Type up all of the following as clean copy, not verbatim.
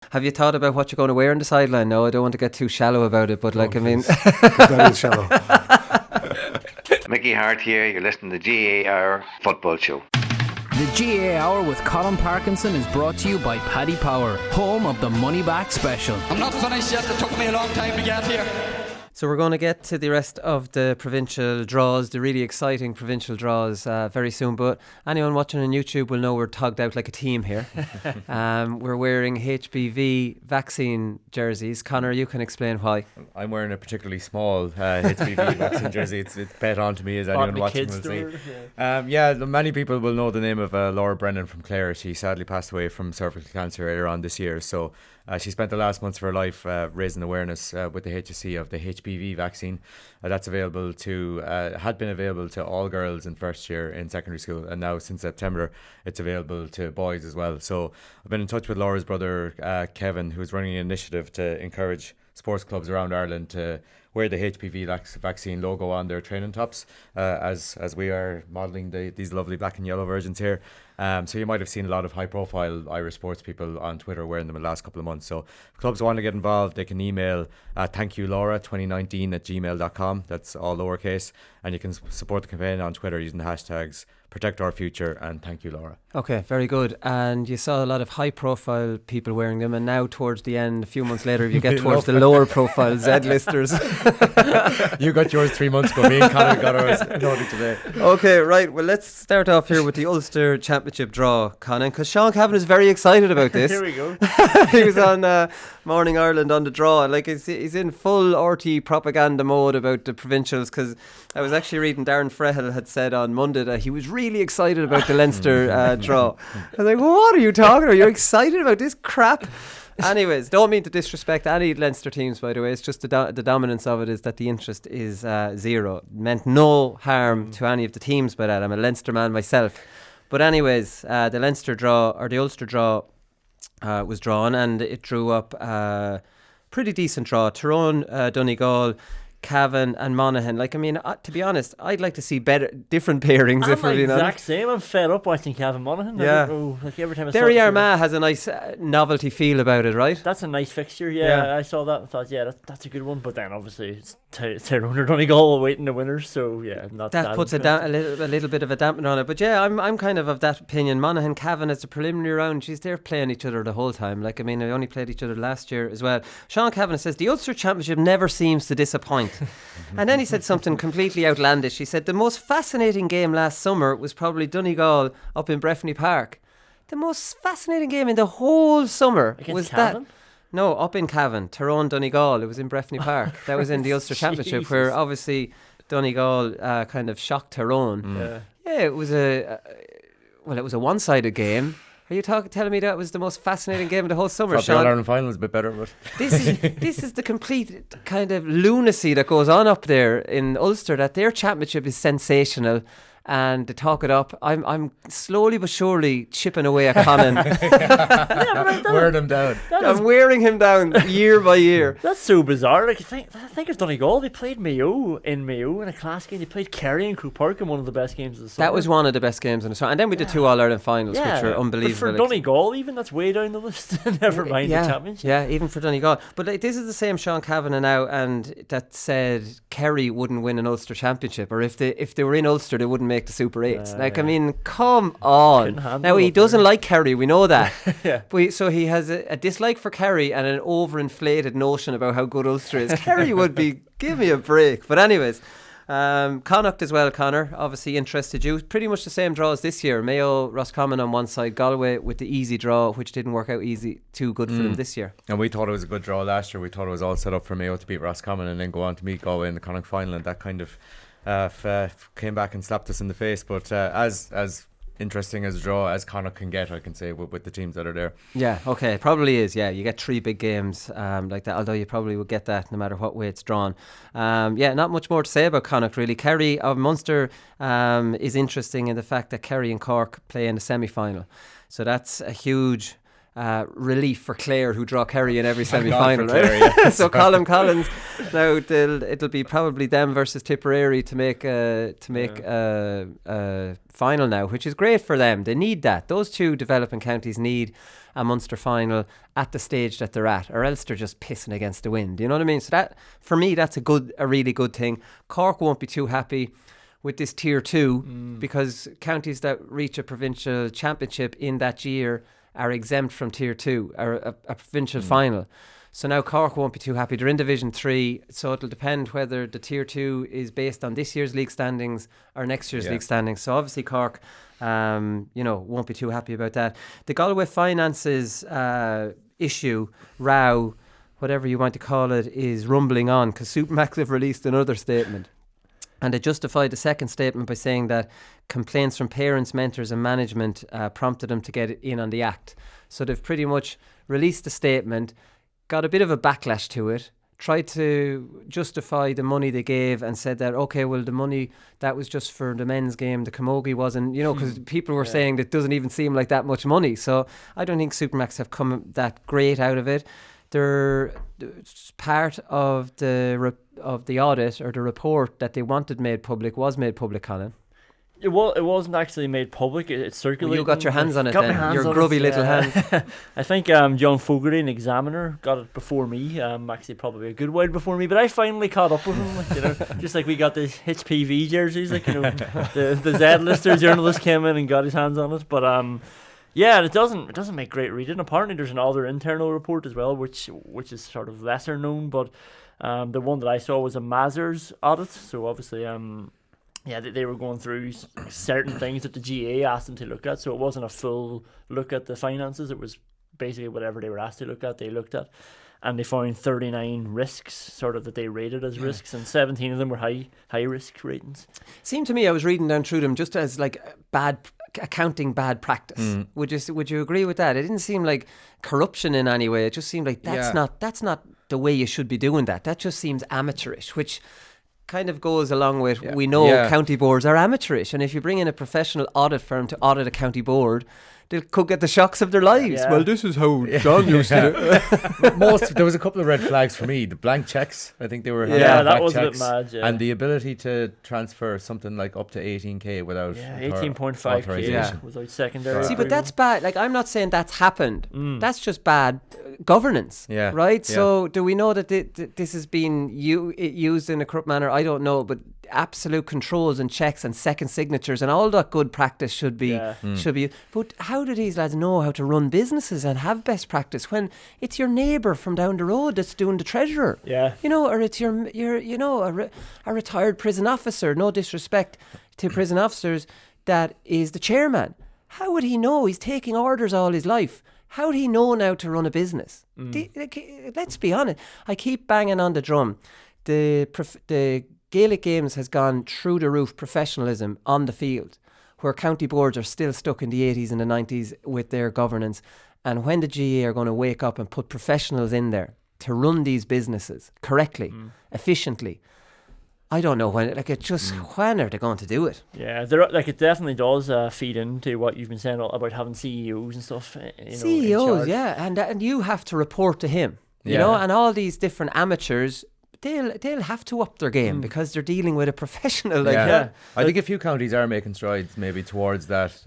Have you thought about what you're going to wear on the sideline? No, I don't want to get too shallow about it, but That is shallow. Mickey Hart here, you're listening to the GAA Hour Football Show. The GAA Hour with Colin Parkinson is brought to you by Paddy Power, home of the Money Back Special. I'm not finished yet, it took me a long time to get here. So we're going to get to the rest of the provincial draws, the really exciting provincial draws very soon. But anyone watching on YouTube will know we're togged out like a team here. We're wearing HPV vaccine jerseys. Conor, you can explain why. I'm wearing a particularly small HPV vaccine jersey. It's bet on to me as anyone watching will see. Many people will know the name of Laura Brennan from Clare. She sadly passed away from cervical cancer earlier on this year. So she spent the last months of her life raising awareness with the HSE of the HPV vaccine. That's available to, had been available to all girls in first year in secondary school, and now since September it's available to boys as well. So I've been in touch with Laura's brother Kevin, who's running an initiative to encourage sports clubs around Ireland to wear the HPV vaccine logo on their training tops, as we are modelling these lovely black and yellow versions here. So you might have seen a lot of high-profile Irish sports people on Twitter wearing them in the last couple of months. So if clubs want to get involved, they can email thankyouLaura2019@gmail.com. That's all lowercase. And you can support the campaign on Twitter using the hashtags Protect Our Future and Thank You Laura. Okay, very good. And you saw a lot of high-profile people wearing them, and now towards the end, a few months later, you get towards the lower-profile Z-listers. You got yours 3 months ago. Me and Conor got ours today. Okay, right. Well, let's start off here with the Ulster Championship draw, Conan, because Sean Cavan is very excited about this. Here we go. He was on Morning Ireland on the draw. Like, he's in full RTE propaganda mode about the provincials, because I was actually reading Darren Frehill had said on Monday that he was really excited about the Leinster draw. I was like, what are you talking about? You're excited about this crap? Anyways, don't mean to disrespect any Leinster teams, by the way. It's just the dominance of it is that the interest is zero. Meant no harm to any of the teams by that. I'm a Leinster man myself. But anyways, the Leinster draw, or the Ulster draw, was drawn, and it drew up a pretty decent draw. Tyrone, Donegal, Cavan and Monaghan. Like, I mean, to be honest, I'd like to see different pairings. I'm if we're being honest. exact same. I'm fed up watching Cavan Monaghan. Yeah. Like every time I Derry Armagh has a nice novelty feel about it, right? That's a nice fixture. Yeah. I saw that and thought, that's a good one. But then obviously it's Tyrone or Donegal awaiting the winners. So yeah, not that puts a little bit of a dampener on it. But yeah, I'm kind of that opinion. Monaghan, Cavan, as a preliminary round, they're playing each other the whole time. Like, I mean, they only played each other last year as well. Sean Cavan says the Ulster Championship never seems to disappoint. And then he said something completely outlandish. He said the most fascinating game last summer was probably Donegal up in Breffni Park. The most fascinating game in the whole summer was Cavan? that. No, up in Cavan, Tyrone, Donegal. It was in Breffni Park. That was in the Ulster Championship, where obviously Donegal kind of shocked Tyrone. Yeah, it was a one-sided game. Are you telling me that was the most fascinating game of the whole summer, Sean? The All-Ireland final is a bit better, but this is the complete kind of lunacy that goes on up there in Ulster, that their championship is sensational. And to talk it up, I'm slowly but surely chipping away at Conan. Wearing him down. I'm wearing him down year by year. That's so bizarre. Like, I think it's Donegal. They played Mayo in a class game. They played Kerry in Croke Park in one of the best games of the summer. That was one of the best games in the summer. And then we did two All-Ireland finals, which were unbelievable. But for Donegal, even, that's way down the list. Never mind the championship. Yeah, even for Donegal. But this is the same Sean Cavan now, and that said Kerry wouldn't win an Ulster championship, or if they were in Ulster, they wouldn't make the Super 8s. I mean, come on. Now, he doesn't like Kerry, we know that. But so he has a dislike for Kerry and an overinflated notion about how good Ulster is. Kerry would be, give me a break. But anyways, Connacht as well, Conor, obviously interested you. Pretty much the same draw as this year. Mayo, Roscommon on one side, Galway with the easy draw, which didn't work out too good for them this year. And we thought it was a good draw last year. We thought it was all set up for Mayo to beat Roscommon and then go on to meet Galway in the Connacht final, and that kind of came back and slapped us in the face. But as interesting as a draw as Connacht can get, I can say, with the teams that are there. Yeah, okay, it probably is. Yeah, you get three big games like that, although you probably would get that no matter what way it's drawn. Yeah, not much more to say about Connacht really. Kerry of Munster is interesting in the fact that Kerry and Cork play in the semi-final, so that's a huge relief for Clare, who draw Kerry in every semi-final, for Clare, right? yeah. So Colin Collins, now it'll be probably them versus Tipperary to make a final now, which is great for them. They need that. Those two developing counties need a Munster final at the stage that they're at, or else they're just pissing against the wind. You know what I mean? So that, for me, that's a really good thing. Cork won't be too happy with this tier 2 because counties that reach a provincial championship in that year are exempt from tier 2 or a provincial final. So now Cork won't be too happy. They're in Division 3, so it'll depend whether the tier 2 is based on this year's league standings or next year's league standings. So obviously Cork won't be too happy about that. The Galway finances issue, row, whatever you want to call it, is rumbling on because Supermax have released another statement. And they justified the second statement by saying that complaints from parents, mentors and management prompted them to get in on the act. So they've pretty much released a statement, got a bit of a backlash to it, tried to justify the money they gave and said that, okay, well, the money that was just for the men's game, the camogie wasn't, because people were saying that doesn't even seem like that much money. So I don't think Supermax have come that great out of it. They're part of the audit or the report that they wanted made public was made public, Colin. It wasn't actually made public. It circulated. Well, you got your hands on it then. Your grubby little hands. I think John Fogarty, an examiner, got it before me. Actually, probably a good while before me. But I finally caught up with him. Just like we got the HPV jerseys, the Z-lister journalist came in and got his hands on it. But yeah, it doesn't make great reading. Apparently, there's another internal report as well, which is sort of lesser known. But the one that I saw was a Mazars audit. So obviously, they were going through certain things that the GAA asked them to look at. So it wasn't a full look at the finances. It was basically whatever they were asked to look at, they looked at. And they found 39 risks, sort of, that they rated as risks, and 17 of them were high risk ratings. Seemed to me, I was reading down through them just as like bad accounting, bad practice. Would you agree with that? It didn't seem like corruption in any way. It just seemed like that's not the way you should be doing that. That just seems amateurish, which kind of goes along with we know county boards are amateurish, and if you bring in a professional audit firm to audit a county board, they could get the shocks of their lives. Well, this is how John used to do it. There was a couple of red flags for me. The blank checks, I think they were that was a bit mad. And the ability to transfer something like up to 18k without 18.5k without secondary. See, but that's bad. Like, I'm not saying that's happened. That's just bad governance. Right. So do we know that this has been used in a corrupt manner? I don't know, but absolute controls and checks and second signatures and all that good practice should be. But how do these lads know how to run businesses and have best practice when it's your neighbour from down the road that's doing the treasurer? Or it's your a retired prison officer, no disrespect to prison officers, that is the chairman. How would he know? He's taking orders all his life. How would he know now to run a business? Let's be honest. I keep banging on the drum. The Gaelic Games has gone through the roof professionalism on the field, where county boards are still stuck in the 80s and the 90s with their governance. And when the GAA are going to wake up and put professionals in there to run these businesses correctly, efficiently, I don't know when. When are they going to do it? Yeah, it definitely does feed into what you've been saying about having CEOs and stuff. CEOs, and you have to report to him. You know, and all these different amateurs, they'll have to up their game because they're dealing with a professional. I think a few counties are making strides maybe towards that.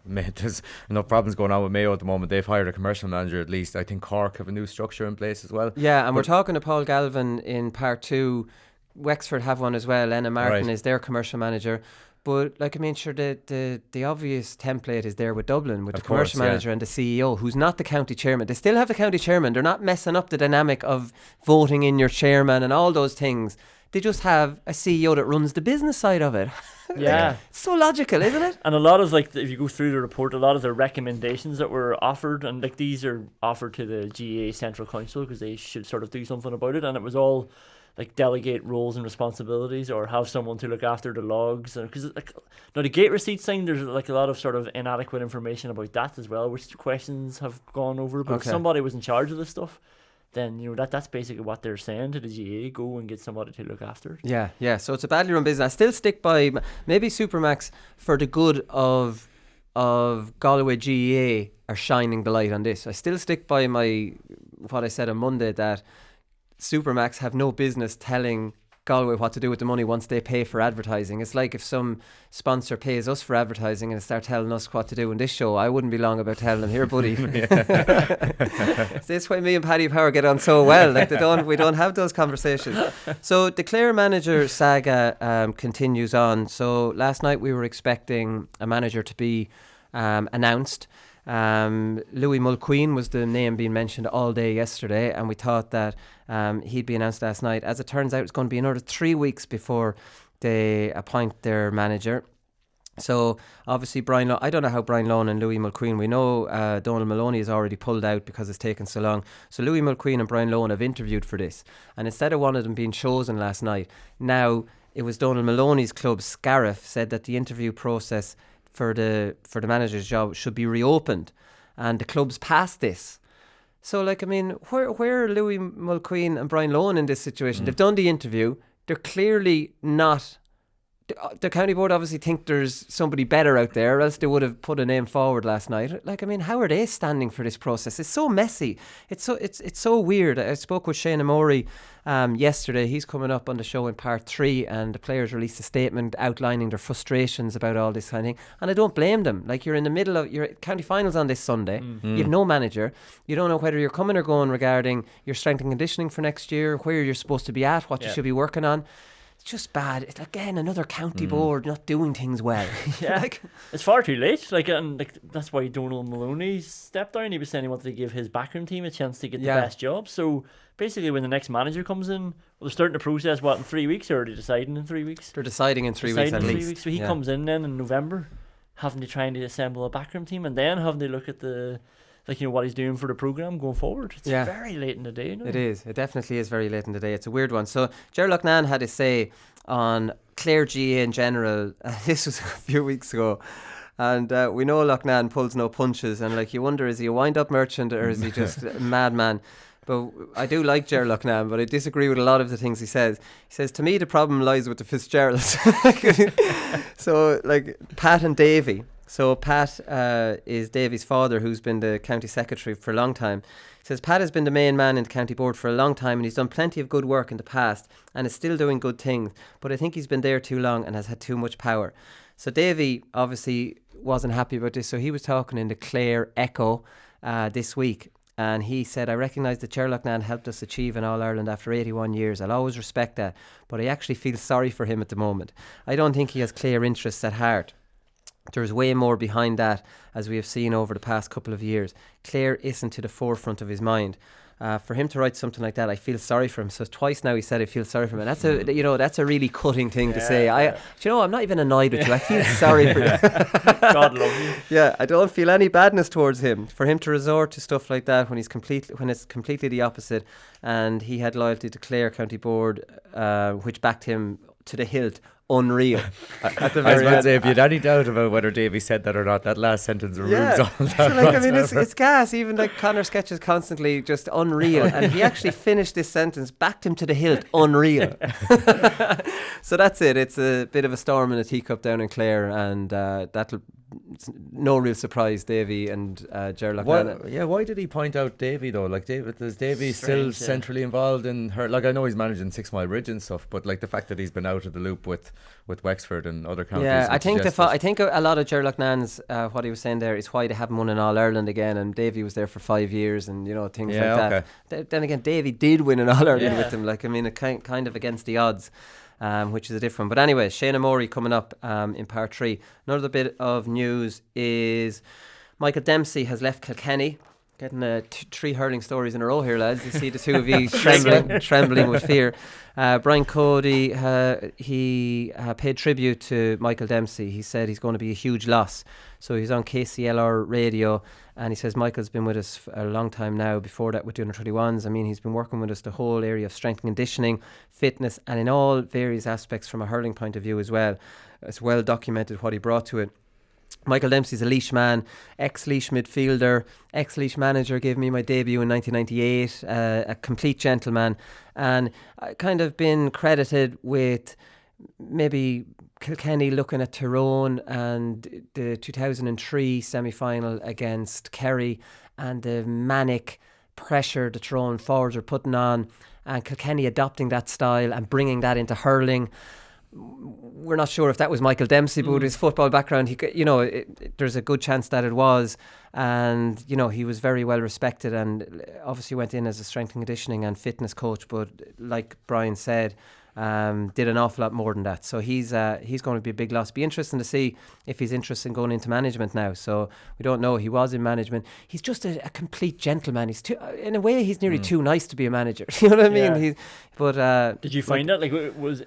There's enough problems going on with Mayo at the moment. They've hired a commercial manager at least. I think Cork have a new structure in place as well. Yeah, and we're talking to Paul Galvin in part 2. Wexford have one as well. Enna Martin is their commercial manager. But sure, the obvious template is there with Dublin, with the commercial manager and the CEO, who's not the county chairman. They still have the county chairman. They're not messing up the dynamic of voting in your chairman and all those things. They just have a CEO that runs the business side of it. Yeah. It's so logical, isn't it? And a lot of, if you go through the report, a lot of the recommendations that were offered, and these are offered to the GAA Central Council because they should sort of do something about it, and it was all delegate roles and responsibilities, or have someone to look after the logs, because now the gate receipts thing, there's a lot of sort of inadequate information about that as well, which questions have gone over. But if somebody was in charge of this stuff, then that's basically what they're saying to the GAA: go and get somebody to look after it. Yeah. So it's a badly run business. I still stick by maybe Supermax for the good of of Galway GAA are shining the light on this. I still stick by what I said on Monday, that Supermax have no business telling Galway what to do with the money once they pay for advertising. It's like if some sponsor pays us for advertising and start telling us what to do in this show. I wouldn't be long about telling them, here buddy. That's why me and Paddy Power get on so well. Like we don't have those conversations. So the Clare manager saga continues on. So last night we were expecting a manager to be announced. Louis Mulqueen was the name being mentioned all day yesterday, and we thought that he'd be announced last night. As it turns out, it's going to be another 3 weeks before they appoint their manager. So obviously I don't know how Brian Lohan and Louis Mulqueen, we know Donald Maloney has already pulled out because it's taken so long. So Louis Mulqueen and Brian Lohan have interviewed for this, and instead of one of them being chosen last night, now it was Donald Maloney's club, Scariff, said that the interview process for the manager's job should be reopened, and the club's passed this. So where are Louis Mulqueen and Brian Lohan in this situation? They've done the interview. They're clearly not. The county board obviously think there's somebody better out there, or else they would have put a name forward last night. How are they standing for this process? It's so messy. It's so weird. I spoke with Seadna Morey yesterday. He's coming up on the show in part 3, and the players released a statement outlining their frustrations about all this kind of thing. And I don't blame them. Like, you're in the middle of your county finals on this Sunday. You have no manager. You don't know whether you're coming or going regarding your strength and conditioning for next year, where you're supposed to be at, what you should be working on. It's just bad. It's again another county board not doing things well. Yeah, it's far too late. That's why Donald Maloney stepped down. He was saying he wanted to give his backroom team a chance to get the best job. So basically, when the next manager comes in, they're starting the process. What, in 3 weeks, or are they deciding in 3 weeks? They're deciding in 3 weeks at least. So he comes in then in November, having to try to assemble a backroom team, and then having to look at what he's doing for the programme going forward. It's very late in the day. It is. It definitely is very late in the day. It's a weird one. So Ger Loughnane had a say on Clare GAA in general. This was a few weeks ago. And we know Loughnane pulls no punches. And you wonder, is he a wind-up merchant or is he just a madman? But I do like Ger Loughnane, but I disagree with a lot of the things he says. He says, to me, the problem lies with the Fitzgeralds. So, Pat and Davy. So Pat is Davy's father, who's been the county secretary for a long time. He says Pat has been the main man in the county board for a long time, and he's done plenty of good work in the past and is still doing good things. But I think he's been there too long and has had too much power. So Davy obviously wasn't happy about this. So he was talking in the Clare Echo this week. And he said, I recognise that Ger Loughnane helped us achieve an All-Ireland after 81 years. I'll always respect that. But I actually feel sorry for him at the moment. I don't think he has Clare interests at heart. There's way more behind that, as we have seen over the past couple of years. Clare isn't to the forefront of his mind. For him to write something like that, I feel sorry for him. So twice now he said I feel sorry for him. And that's a really cutting thing to say. I'm not even annoyed with you. I feel sorry for you. God love you. Yeah, I don't feel any badness towards him. For him to resort to stuff like that when it's completely the opposite. And he had loyalty to Clare County Board, which backed him to the hilt. Unreal. At the very I was about to end. say, if you had any doubt about whether Davy said that or not, that last sentence removes all that. It's gas. Even Conor sketches constantly just unreal. And he actually finished this sentence, backed him to the hilt, unreal. So that's it. It's a bit of a storm in a teacup down in Clare, and it's no real surprise, Davy and Ger Loughnane. Why did he point out Davy though? Is Davy still centrally involved in her? I know he's managing 6 Mile Bridge and stuff, but the fact that he's been out of the loop with Wexford and other counties. Yeah, I think a lot of Ger Loughnane what he was saying there is why they haven't won an All-Ireland again, and Davy was there for 5 years and things like that. Then again, Davy did win an All-Ireland with them. It kind of against the odds. Which is a different. But anyway, Seadna Morey coming up in part 3. Another bit of news is Michael Dempsey has left Kilkenny. Getting 3 hurling stories in a row here, lads. You see the two of you trembling with fear. Brian Cody, he paid tribute to Michael Dempsey. He said he's going to be a huge loss. So he's on KCLR radio, and he says Michael's been with us for a long time now. Before that with the under-21s. I mean, he's been working with us the whole area of strength and conditioning, fitness, and in all various aspects from a hurling point of view as well. It's well documented what he brought to it. Michael Dempsey's a Laois man, ex-Laois midfielder, ex-Laois manager, gave me my debut in 1998, a complete gentleman, and kind of been credited with maybe Kilkenny looking at Tyrone and the 2003 semi-final against Kerry and the manic pressure the Tyrone forwards are putting on, and Kilkenny adopting that style and bringing that into hurling. We're not sure if that was Michael Dempsey, but with his football background, there's a good chance that it was. And he was very well respected, and obviously went in as a strength and conditioning and fitness coach, but like Brian said, did an awful lot more than that. So he's going to be a big loss. Be interesting to see if he's interested in going into management now. So we don't know. He was in management. He's just a complete gentleman. He's in a way, he's nearly too nice to be a manager. You know what I mean? Did you find that?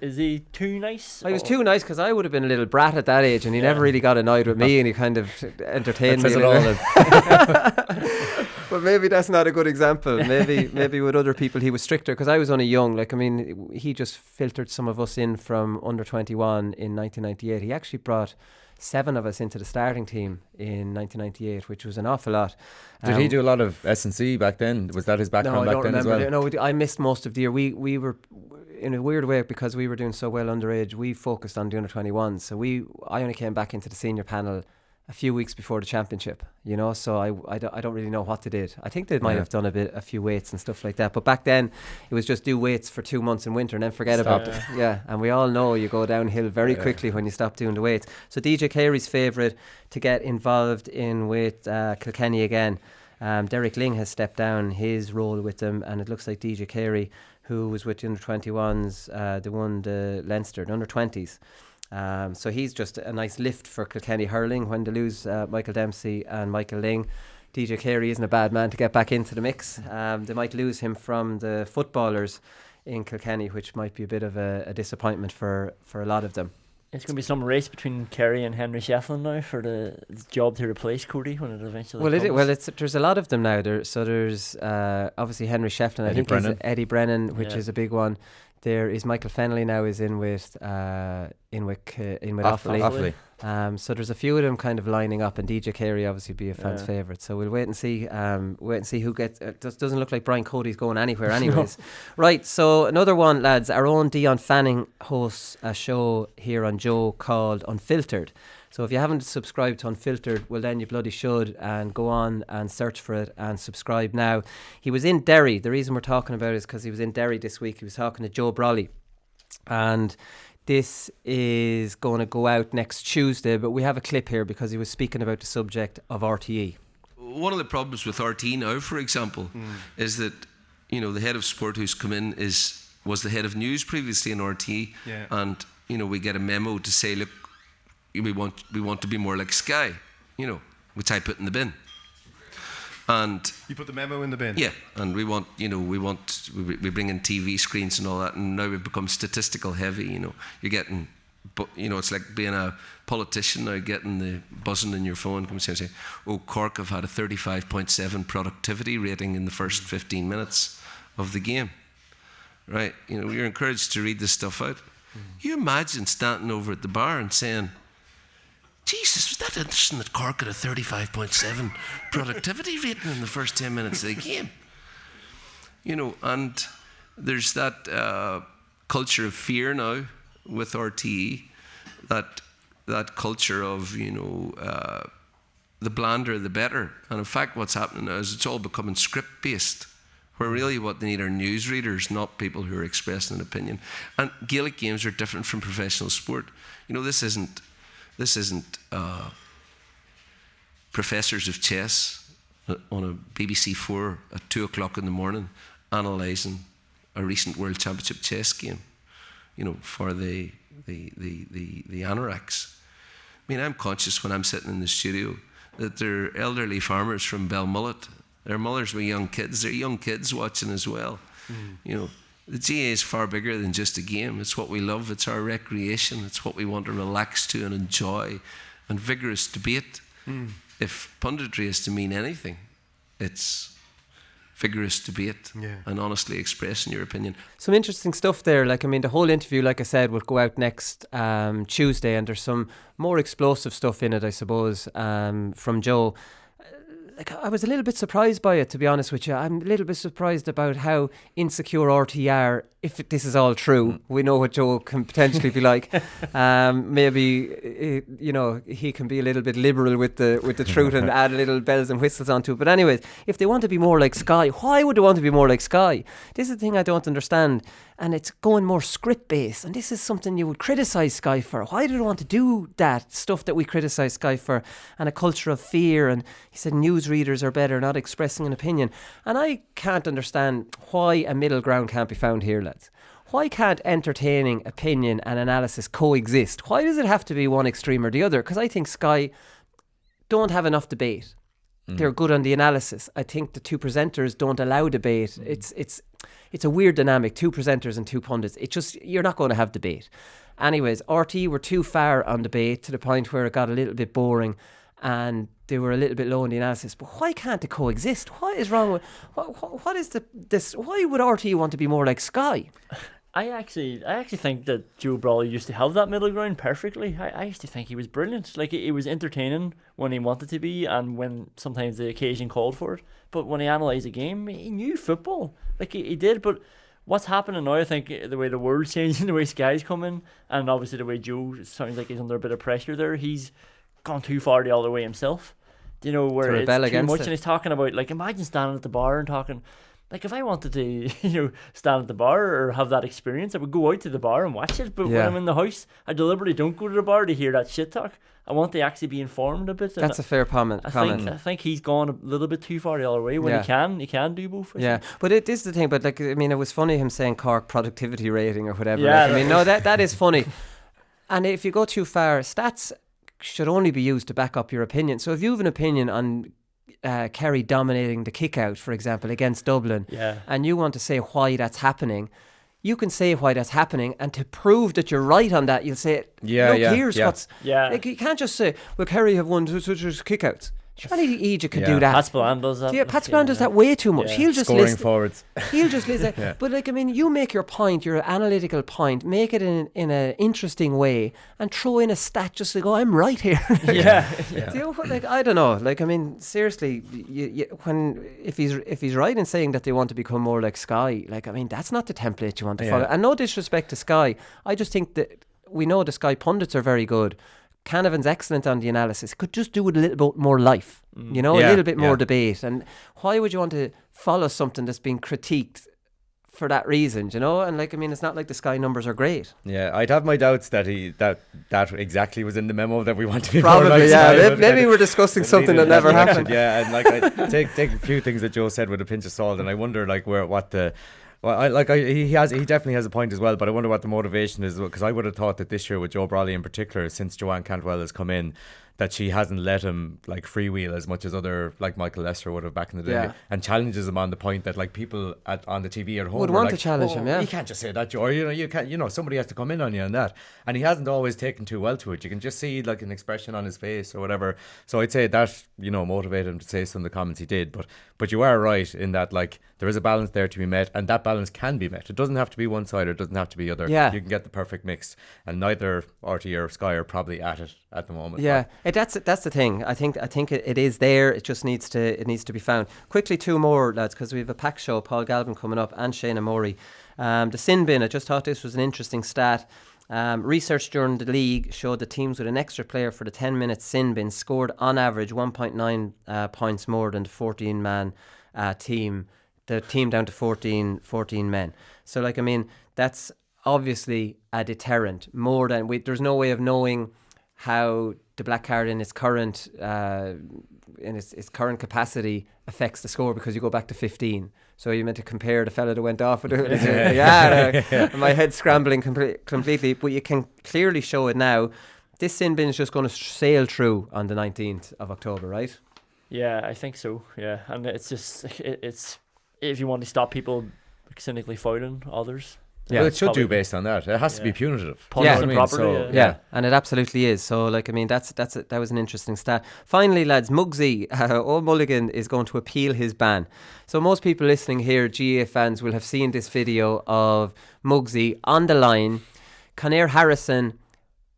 Is he too nice? He was too nice, because I would have been a little brat at that age, and he never really got annoyed with me, and he kind of entertained me. But maybe that's not a good example. Maybe with other people he was stricter, because I was only young. He just filtered some of us in from under 21 in 1998. He actually brought 7 of us into the starting team in 1998, which was an awful lot. Did he do a lot of S&C back then? Was that his background back then as well? No, I missed most of the year. We were, in a weird way, because we were doing so well underage, we focused on the under 21s. So I only came back into the senior panel a few weeks before the championship, so I don't really know what they did. I think they might have done a few weights and stuff like that, but back then it was just do weights for 2 months in winter and then forget about it. And we all know you go downhill very quickly when you stop doing the weights. So DJ Carey's favourite to get involved in with Kilkenny again. Derek Ling has stepped down his role with them, and it looks like DJ Carey, who was with the under 21s, they won the Leinster, the under 20s. So he's just a nice lift for Kilkenny hurling when they lose Michael Dempsey and Michael Ling. DJ Carey isn't a bad man to get back into the mix. They might lose him from the footballers in Kilkenny, which might be a bit of a disappointment for a lot of them. It's going to be some race between Kerry and Henry Shefflin now for the job to replace Cody when it eventually comes. There's a lot of them now. There's obviously Henry Shefflin. I think Eddie Brennan, which is a big one. There is Michael Fennelly now is in with Offaly. So there's a few of them kind of lining up, and DJ Carey obviously be a fan's favourite. So we'll wait and see. Who gets. Doesn't look like Brian Cody's going anywhere, anyways. Right. So another one, lads. Our own Dion Fanning hosts a show here on Joe called Unfiltered. So if you haven't subscribed to Unfiltered, well then you bloody should, and go on and search for it and subscribe now. He was in Derry. The reason we're talking about it is because he was in Derry this week. He was talking to Joe Brolly, and this is going to go out next Tuesday, but we have a clip here because he was speaking about the subject of RTE. One of the problems with RTE now, for example, is that the head of sport who's come in was the head of news previously in RTE, and we get a memo to say, look, we want to be more like Sky, which I put in the bin. And you put the memo in the bin. Yeah, and we bring in TV screens and all that, and now we've become statistical heavy. You're getting, it's like being a politician now, getting the buzzing in your phone, come and say, "Oh, Cork have had a 35.7 productivity rating in the first 15 minutes of the game." Right? You're encouraged to read this stuff out. You imagine standing over at the bar and saying, Jesus, was that interesting that Cork had a 35.7 productivity rating in the first 10 minutes of the game? And there's that culture of fear now with RTE, that culture of, the blander, the better. And in fact, what's happening now is it's all becoming script-based, where really what they need are newsreaders, not people who are expressing an opinion. And Gaelic games are different from professional sport. This isn't professors of chess on a BBC 4 at 2 o'clock in the morning analysing a recent World Championship chess game, for the anoraks. I mean, I'm conscious when I'm sitting in the studio that they're elderly farmers from Belmullet. Their mothers were young kids. They're young kids watching as well. The GAA is far bigger than just a game. It's what we love. It's our recreation. It's what we want to relax to and enjoy. And vigorous debate. If punditry is to mean anything, it's vigorous debate and honestly expressing your opinion. Some interesting stuff there. The whole interview, like I said, will go out next Tuesday, and there's some more explosive stuff in it, I suppose, from Joe. I was a little bit surprised by it, to be honest with you. I'm a little bit surprised about how insecure RTE are if this is all true, we know what Joe can potentially be like. Maybe he can be a little bit liberal with the truth and add little bells and whistles onto it. But anyways, if they want to be more like Sky, why would they want to be more like Sky? This is the thing I don't understand. And it's going more script based, and this is something you would criticise Sky for. Why do they want to do that stuff that we criticise Sky for? And a culture of fear, and he said newsreaders are better not expressing an opinion. And I can't understand why a middle ground can't be found here, lads. Why can't entertaining, opinion and analysis coexist? Why does it have to be one extreme or the other? Because I think Sky don't have enough debate. They're good on the analysis. I think the two presenters don't allow debate. It's a weird dynamic, two presenters and two pundits. You're not going to have debate. Anyways, RTE were too far on debate to the point where it got a little bit boring and they were a little bit low in the analysis. But why can't they coexist? What is wrong with... What is this... Why would RTE want to be more like Sky? I actually think that Joe Brolly used to have that middle ground perfectly. I used to think he was brilliant. Like, it was entertaining when he wanted to be and when sometimes the occasion called for it. But when he analysed a game, he knew football. Like, he did. But what's happening now, I think, the way the world's changing, the way Sky's coming, and obviously the way Joe sounds like he's under a bit of pressure there, he's gone too far the other way himself. You know, where it's too much. And he's talking about, like, imagine standing at the bar and talking... Like, if I wanted to, stand at the bar or have that experience, I would go out to the bar and watch it. But when I'm in the house, I deliberately don't go to the bar to hear that shit talk. I want to actually be informed a bit. That's a fair comment. I think he's gone a little bit too far the other way. When he can do both. Yeah, but it is the thing. But like, I mean, it was funny him saying Cork productivity rating or whatever. Yeah, like, I mean, no, that is funny. And if you go too far, stats should only be used to back up your opinion. So if you have an opinion on Kerry dominating the kick out, for example, against Dublin, and you want to say why that's happening, you can say why that's happening, and to prove that you're right on that, you'll say, here's what's... Like, you can't just say, well, Kerry have won such kick outs. Surely Egypt could do that. Pat Spillane does that. Yeah, Pat Spillane does that way too much. He'll just scoring forwards. He'll just list it. But like, I mean, you make your point, your analytical point, make it in an interesting way, and throw in a stat just to go, I'm right here. Do you know what, like, I don't know. Like, I mean, seriously, if he's right in saying that they want to become more like Sky, like, I mean, that's not the template you want to follow. And no disrespect to Sky, I just think that we know the Sky pundits are very good. Canavan's excellent on the analysis. Could just do with a little bit more life, a little bit more debate. And why would you want to follow something that's being critiqued for that reason, And like, I mean, it's not like the Sky numbers are great. Yeah, I'd have my doubts that that exactly was in the memo that we want to be probably more like Sky, maybe we're discussing something that never happened. Yeah, and like, I take a few things that Joe said with a pinch of salt, and I wonder like he definitely has a point as well, but I wonder what the motivation is, because I would have thought that this year with Joe Brolly in particular, since Joanne Cantwell has come in, that she hasn't let him like freewheel as much as other, like Michael Lester would have back in the day, and challenges him on the point that like people on the TV at home would want to challenge him. You can't just say that, Joe, or you can't, somebody has to come in on you on that, and he hasn't always taken too well to it. You can just see like an expression on his face or whatever. So I'd say that motivated him to say some of the comments he did, but you are right in that like there is a balance there to be met, and that balance can be met. It doesn't have to be one side, or it doesn't have to be other. You can get the perfect mix, and neither RTE or Sky are probably at it at the moment. That's the thing. I think it is there. It just needs to be found. Quickly, two more, lads, because we have a packed show. Paul Galvin coming up and Seadna Morey. The sin bin, I just thought this was an interesting stat. Research during the league showed that teams with an extra player for the 10-minute sin bin scored on average 1.9 points more than the 14-man team. The team down to 14 men. So, like, I mean, that's obviously a deterrent. More than there's no way of knowing how the black card in its current current capacity affects the score, because you go back to 15. So you meant to compare the fella that went off with it. My head's scrambling completely. But you can clearly show it now. This sin bin is just going to sail through on the 19th of October, right? Yeah, I think so. Yeah, and it's just it's if you want to stop people cynically fouling others. Yeah, well, it should do based on that. It has to be punitive. And it absolutely is. So, like, I mean, that was an interesting stat. Finally, lads, Muggsy, old Mulligan is going to appeal his ban. So most people listening here, GAA fans, will have seen this video of Muggsy on the line. Conor Harrison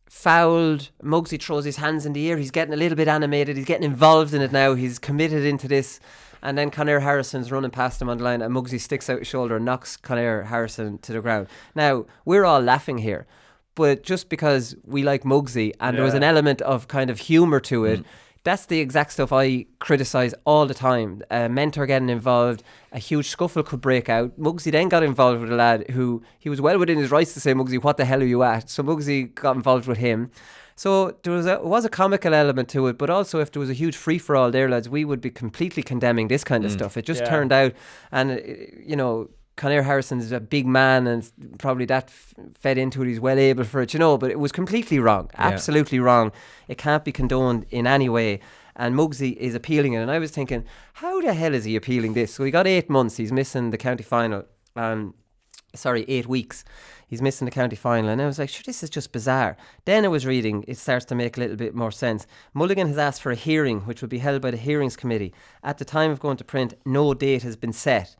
fouled. Muggsy throws his hands in the air. He's getting a little bit animated. He's getting involved in it now. He's committed into this. and then Conair Harrison's running past him on the line, and Muggsy sticks out his shoulder and knocks Conair Harrison to the ground. Now, we're all laughing here, but just because we like Muggsy and there was an element of kind of humour to it, that's the exact stuff I criticise all the time. A mentor getting involved, a huge scuffle could break out. Muggsy then got involved with a lad who he was well within his rights to say, Muggsy, what the hell are you at? So Muggsy got involved with him. So there was a comical element to it, but also if there was a huge free-for-all there, lads, we would be completely condemning this kind of stuff. It just turned out, and Conair Harrison's a big man and probably that fed into it. He's well able for it, but it was completely wrong. Absolutely wrong. It can't be condoned in any way. And Muggsy is appealing it. And I was thinking, how the hell is he appealing this? So he got 8 months. He's missing the county final. 8 weeks. He's missing the county final. And I was like, sure, this is just bizarre. Then I was reading, it starts to make a little bit more sense. Mulligan has asked for a hearing, which will be held by the Hearings Committee. At the time of going to print, no date has been set.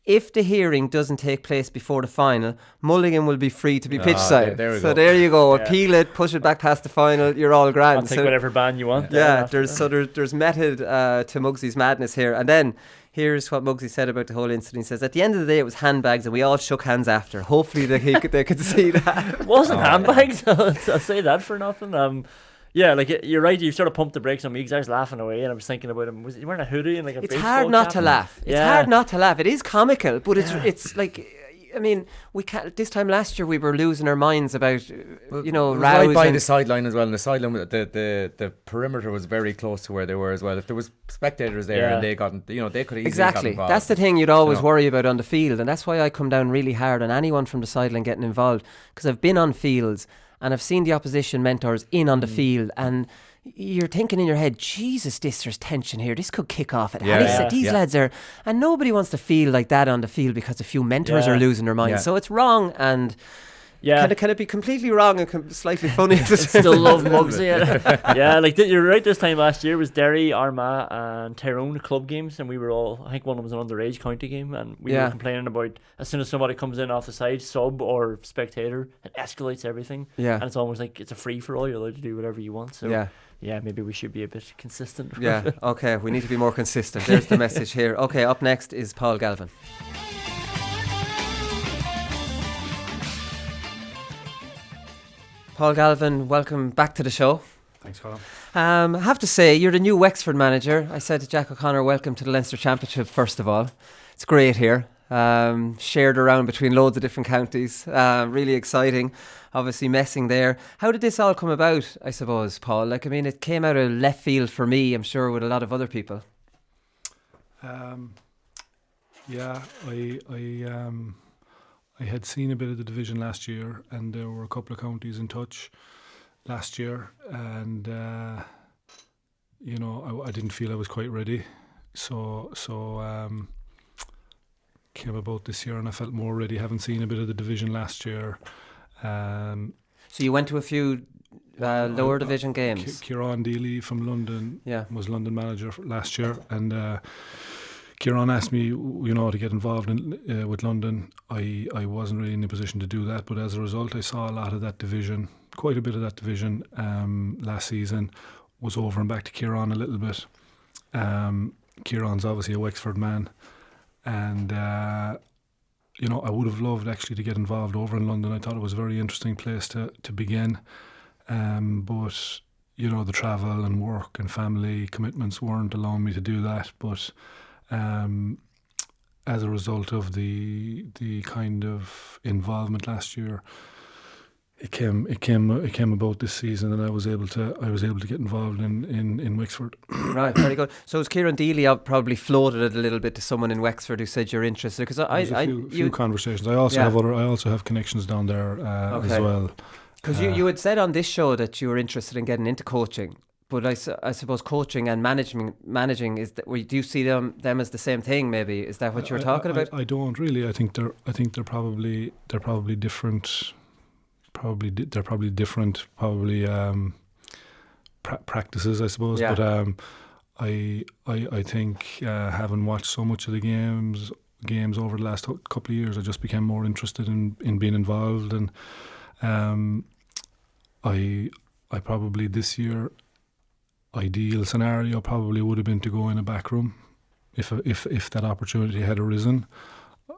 If the hearing doesn't take place before the final, Mulligan will be free to be pitch side. There you go. Appeal it, push it back past the final. You're all grand. I'll take whatever ban you want. Yeah, there's method to Muggsy's madness here. And then here's what Muggsy said about the whole incident. He says, at the end of the day, it was handbags and we all shook hands after. Hopefully they could see that. It wasn't handbags. I'll say that for nothing. Yeah, like you're right. You sort of pumped the brakes on me because I was laughing away, and I was thinking about him. Was he wearing a hoodie and like a? It's hard not to laugh. It's hard not to laugh. It is comical, but it's like, I mean, we can't. This time last year, we were losing our minds about rows right by the sideline as well. And the sideline, the perimeter was very close to where they were as well. If there was spectators there and they got, they could easily exactly. Got involved. That's the thing you'd always worry about on the field, and that's why I come down really hard on anyone from the sideline getting involved, because I've been on fields and I've seen the opposition mentors in on the field, and you're thinking in your head, Jesus, there's tension here. This could kick off at these lads are, and nobody wants to feel like that on the field because a few mentors are losing their minds. Yeah. So it's wrong, and can it be completely wrong and slightly funny? Still love Muggsy. Yeah, like you're right. This time last year was Derry, Armagh, and Tyrone club games, and we were all. I think one of them was an underage county game, and we were complaining about as soon as somebody comes in off the side, sub or spectator, it escalates everything. Yeah, and it's almost like it's a free for all. You're allowed to do whatever you want. So yeah, maybe we should be a bit consistent. Yeah, okay, we need to be more consistent. There's the message here. Okay, up next is Paul Galvin. Paul Galvin, welcome back to the show. Thanks, Colin. I have to say, you're the new Wexford manager. I said to Jack O'Connor, welcome to the Leinster Championship, first of all. It's great here. Shared around between loads of different counties. Really exciting. Obviously messing there. How did this all come about, I suppose, Paul? Like, I mean, it came out of left field for me, I'm sure, with a lot of other people. I had seen a bit of the division last year, and there were a couple of counties in touch last year, and I didn't feel I was quite ready, so came about this year, and I felt more ready, having seen a bit of the division last year. So you went to a few lower division games. Kieran Deely from London was London manager last year, and Kieran asked me, to get involved with London. I wasn't really in a position to do that, but as a result, I saw a lot of that division, quite a bit of that division last season. Was over and back to Kieran a little bit. Kieran's obviously a Wexford man, and I would have loved actually to get involved over in London. I thought it was a very interesting place to begin, but the travel and work and family commitments weren't allowing me to do that. But as a result of the kind of involvement last year, it came about this season, and I was able to get involved in Wexford. Right, very good. So was Kieran Deely probably floated it a little bit to someone in Wexford who said you're interested? Because a few conversations. I also have connections down there as well. Because you had said on this show that you were interested in getting into coaching. But I suppose coaching and managing is that, do you see them as the same thing? Maybe is that what you were talking about? I don't really. I think they're probably different. They're probably different. Practices, I suppose. Yeah. But I think having watched so much of the games over the last couple of years, I just became more interested in being involved, and I probably this year, ideal scenario probably would have been to go in a back room if that opportunity had arisen,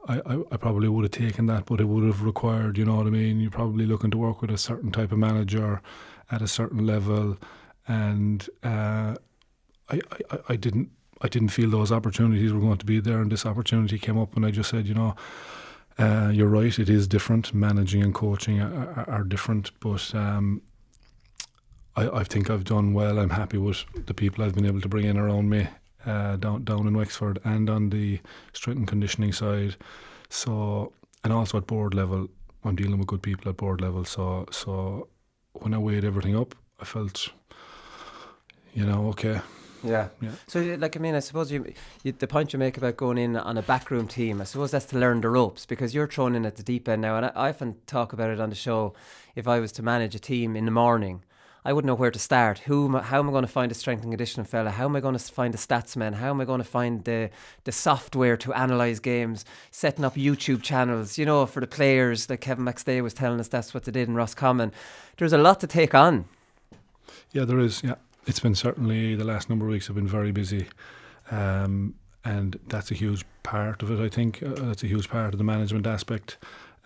I probably would have taken that, but it would have required, you know what I mean, you're probably looking to work with a certain type of manager at a certain level, and I didn't feel those opportunities were going to be there, and this opportunity came up, and I just said, you know, you're right, it is different. Managing and coaching are different, but I think I've done well. I'm happy with the people I've been able to bring in around me, down in Wexford, and on the strength and conditioning side. So, and also at board level, I'm dealing with good people at board level. So when I weighed everything up, I felt, you know, okay. Yeah. So, like, I mean, I suppose you the point you make about going in on a backroom team, I suppose that's to learn the ropes, because you're thrown in at the deep end now. And I often talk about it on the show. If I was to manage a team in the morning, I wouldn't know where to start. How am I going to find a strength and conditioning fella? How am I going to find a stats man? How am I going to find the software to analyse games? Setting up YouTube channels, you know, for the players. Like Kevin McStay was telling us that's what they did in Roscommon. There's a lot to take on. Yeah, there is, yeah. It's been certainly, the last number of weeks have been very busy, and that's a huge part of it, I think. That's a huge part of the management aspect.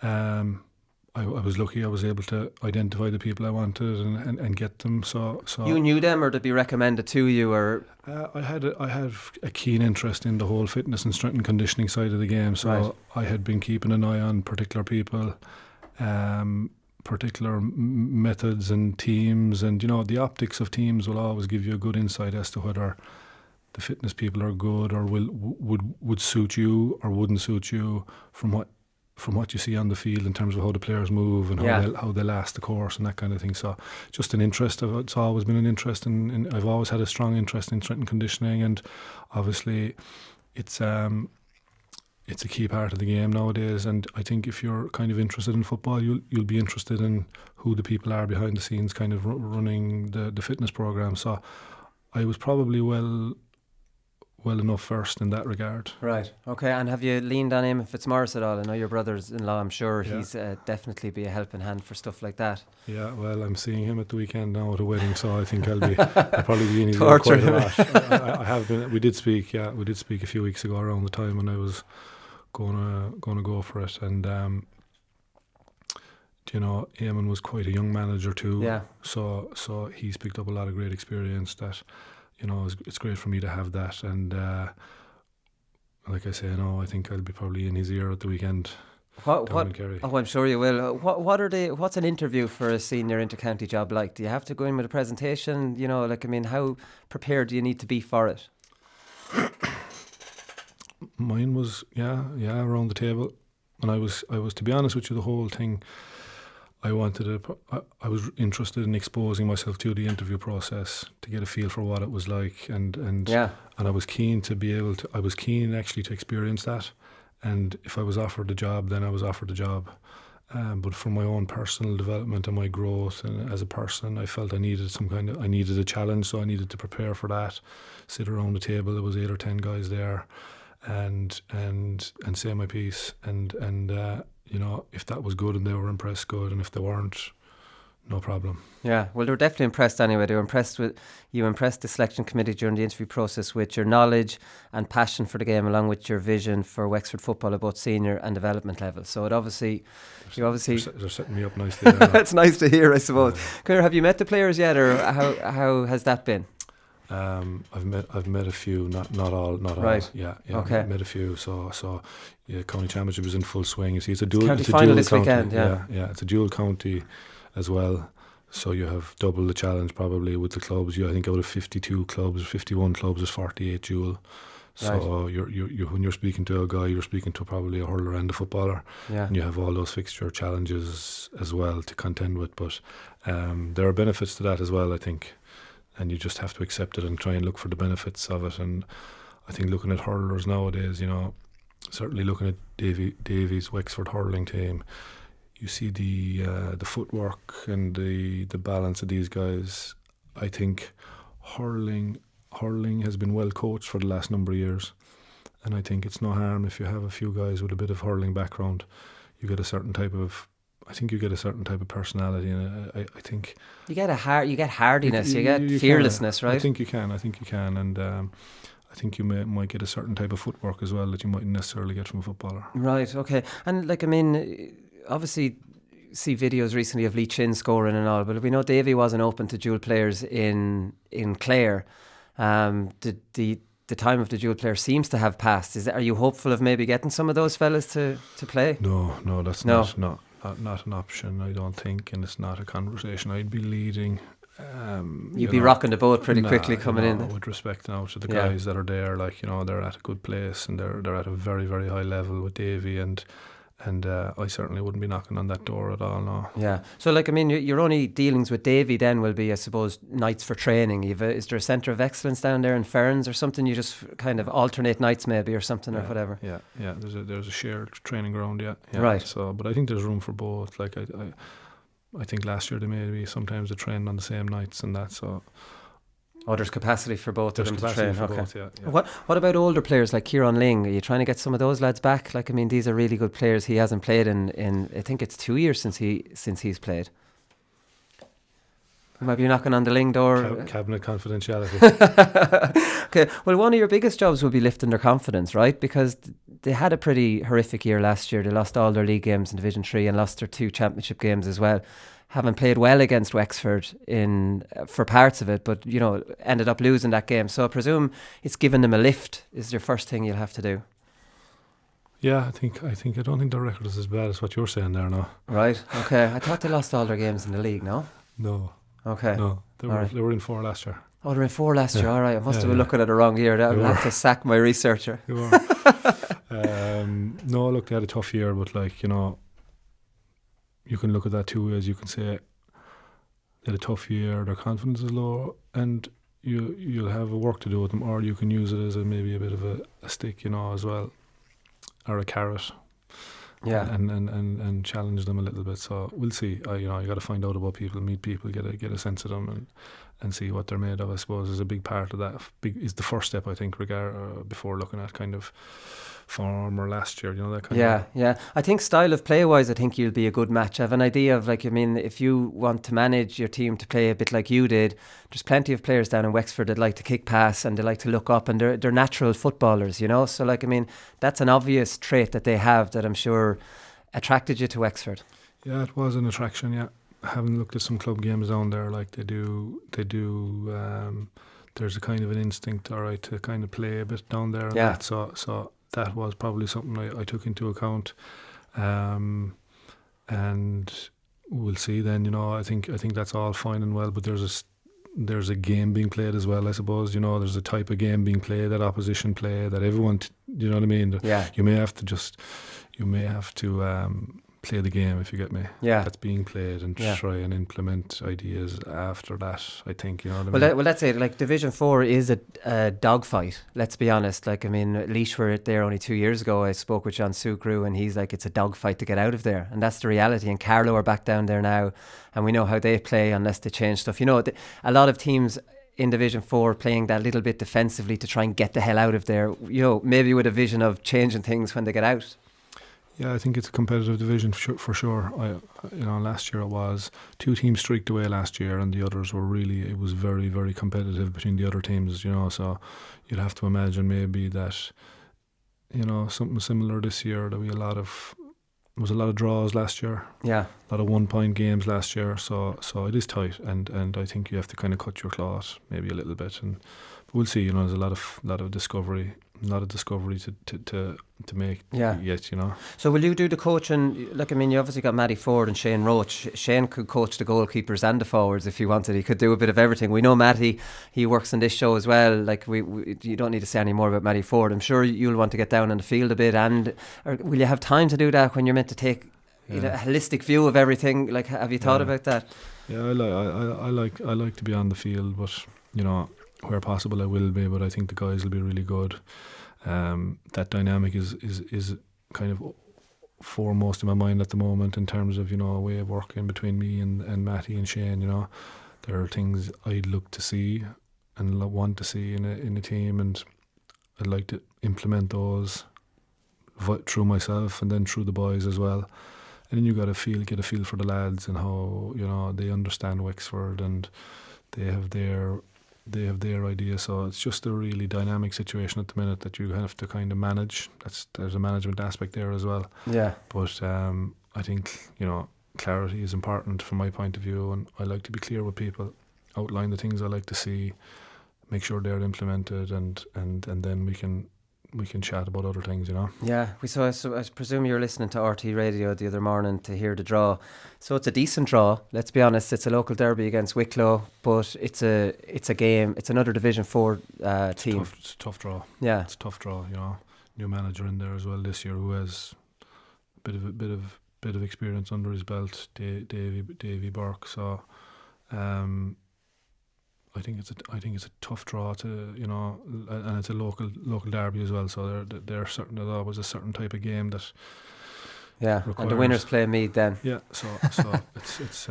I was lucky I was able to identify the people I wanted and get them. So you knew them, or did they be recommended to you? Or I had a keen interest in the whole fitness and strength and conditioning side of the game. So right. I had been keeping an eye on particular people, particular methods and teams, and you know, the optics of teams will always give you a good insight as to whether the fitness people are good or would suit you or wouldn't suit you from what you see on the field in terms of how the players move and how they last the course and that kind of thing. So just an interest of it's always been an interest in I've always had a strong interest in strength and conditioning, and obviously it's a key part of the game nowadays. And I think if you're kind of interested in football, you'll be interested in who the people are behind the scenes kind of running the fitness program. So I was probably well enough versed in that regard. Right. Okay. And have you leaned on him, Fitzmaurice, at all? I know your brother-in-law, I'm sure he's definitely be a helping hand for stuff like that. Yeah, well, I'm seeing him at the weekend now at a wedding, so I think I'll probably be in his ear quite a lot. I have been. We did speak a few weeks ago around the time when I was going to go for it, and you know, Eamon was quite a young manager too. Yeah. So he's picked up a lot of great experience that, you know, it's great for me to have that. And like I say, I think I'll be probably in his ear at the weekend. Oh, I'm sure you will. What's an interview for a senior intercounty job like? Do you have to go in with a presentation? You know, like, I mean, how prepared do you need to be for it? Mine was around the table, and I was to be honest with you, the whole thing, I was interested in exposing myself to the interview process to get a feel for what it was like, and I was keen to be able to. I was keen actually to experience that, and if I was offered the job, then I was offered the job. But for my own personal development and my growth and as a person, I felt I needed a challenge, so I needed to prepare for that. Sit around the table. There was 8 or 10 guys there, and say my piece, and you know, if that was good and they were impressed, good, and if they weren't, no problem. Yeah, well, they were definitely impressed anyway. They were impressed with you. Impressed the selection committee during the interview process with your knowledge and passion for the game, along with your vision for Wexford football at both senior and development level. So they're setting me up nicely. It's nice to hear, I suppose. Conor, have you met the players yet, or how has that been? I've met a few, not all. Right. Yeah. Okay. I've met a few. So county championship is in full swing. You see, it's a dual. County final this weekend. Yeah. It's a dual county as well. So you have double the challenge probably with the clubs. I think out of 52 clubs, 51 clubs, is 48 dual. So right. you're when you're speaking to a guy, you're speaking to probably a hurler and a footballer. Yeah. And you have all those fixture challenges as well to contend with. But there are benefits to that as well, I think. And you just have to accept it and try and look for the benefits of it. And I think looking at hurlers nowadays, you know, certainly looking at Davies Wexford hurling team, you see the footwork and the balance of these guys. I think hurling has been well coached for the last number of years, and I think it's no harm if you have a few guys with a bit of hurling background. You get a certain type of personality, and I think you get hardiness, you get fearlessness, right? I think you can, and I think you might get a certain type of footwork as well that you mightn't necessarily get from a footballer. Right, okay. And like, I mean, obviously see videos recently of Lee Chin scoring and all, but we know Davy wasn't open to dual players in Clare. The time of the dual player seems to have passed. Are you hopeful of maybe getting some of those fellas to play? No, that's not an option, I don't think, and it's not a conversation I'd be leading. You'd be rocking the boat pretty quickly coming in. With respect now to the guys that are there, like, they're at a good place and they're at a very, very high level with Davy, and I certainly wouldn't be knocking on that door at all, no. Yeah. So, like, I mean, your only dealings with Davy then will be, I suppose, nights for training. Is there a centre of excellence down there in Ferns or something? You just kind of alternate nights maybe or something, or whatever? Yeah. There's a shared training ground, yeah. Right. So, but I think there's room for both. Like, I think last year they maybe sometimes they trained on the same nights and that, so... Oh, there's capacity for both of them to train. For okay. both, yeah. What about older players like Kieran Ling? Are you trying to get some of those lads back? Like, I mean, these are really good players. He hasn't played in I think it's 2 years since he's played. You might be knocking on the Ling door. Cabinet confidentiality. Okay. Well, one of your biggest jobs will be lifting their confidence, right? Because they had a pretty horrific year last year. They lost all their league games in Division 3 and lost their 2 championship games as well. Haven't played well against Wexford for parts of it, but ended up losing that game. So I presume it's given them a lift. Is your first thing you'll have to do? Yeah, I don't think their record is as bad as what you're saying there now. Right. Okay. I thought they lost all their games in the league. No. No. Okay. No. They were in 4 last year. Oh, they were in 4 last year. All right. I must have been looking at the wrong year. I'll have to sack my researcher. You were. No, look, they had a tough year, but you can look at that 2 ways. You can say they had a tough year, their confidence is low, and you'll have a work to do with them, or you can use it as maybe a bit of a stick, as well, or a carrot. Yeah. And challenge them a little bit. So we'll see. You got to find out about people, meet people, get a sense of them, and see what they're made of. I suppose is a big part of that. Is the first step, I think, before looking at kind of form or last year, that kind of. Yeah. I think style of play wise, I think you'll be a good match. I have an idea of if you want to manage your team to play a bit like you did, there's plenty of players down in Wexford that like to kick pass and they like to look up, and they're natural footballers, So that's an obvious trait that they have that I'm sure attracted you to Wexford. Yeah, it was an attraction. Yeah, having looked at some club games down there, like they do. There's a kind of an instinct, all right, to kind of play a bit down there. Yeah. So that was probably something I took into account, and we'll see then. I think that's all fine and well, but there's a game being played as well, I suppose. There's a type of game being played, that opposition play, that everyone. You know what I mean? Yeah. You may have to play the game, if you get me. Yeah. That's being played, and try and implement ideas after that, I think, Well, let's say, Division 4 is a dogfight, let's be honest. Laois were there only 2 years ago. I spoke with John Sucru, and he's like, it's a dogfight to get out of there. And that's the reality. And Carlow are back down there now, and we know how they play unless they change stuff. A lot of teams in Division 4 playing that little bit defensively to try and get the hell out of there, maybe with a vision of changing things when they get out. Yeah, I think it's a competitive division for sure. Last year it was 2 teams streaked away last year, and the others were it was very, very competitive between the other teams, so you'd have to imagine maybe that, something similar this year. There'll be a lot of draws last year. Yeah. A lot of 1-point games last year, so it is tight, and I think you have to kind of cut your cloth maybe a little bit, but we'll see. There's a lot of discovery to make yet, So will you do the coaching? You obviously got Matty Ford and Shane Roach. Shane could coach the goalkeepers and the forwards if he wanted. He could do a bit of everything. We know Matty, he works on this show as well. You don't need to say any more about Matty Ford. I'm sure you'll want to get down on the field a bit, or will you have time to do that when you're meant to take a holistic view of everything? Have you thought about that? Yeah, I like to be on the field, but where possible I will be, but I think the guys will be really good. That dynamic is kind of foremost in my mind at the moment, in terms of a way of working between me and Matty and Shane. There are things I'd look to see and want to see in a team, and I'd like to implement those through myself and then through the boys as well. And then you got to get a feel for the lads and how they understand Wexford, and they have their they have their idea. So it's just a really dynamic situation at the minute that you have to kind of manage. There's a management aspect there as well. Yeah. But I think, clarity is important from my point of view, and I like to be clear with people, outline the things I like to see, make sure they're implemented, and then we can chat about other things, Yeah, so I presume you were listening to RTE radio the other morning to hear the draw. So it's a decent draw, let's be honest. It's a local derby against Wicklow, but it's a game. It's another Division 4 team. It's a tough draw. Yeah, it's a tough draw. New manager in there as well this year who has a bit of experience under his belt, Davy Burke. So I think it's a tough draw to, and it's a local derby as well. So there's always a certain type of game that. Yeah, and the winners play Meath then. Yeah, so it's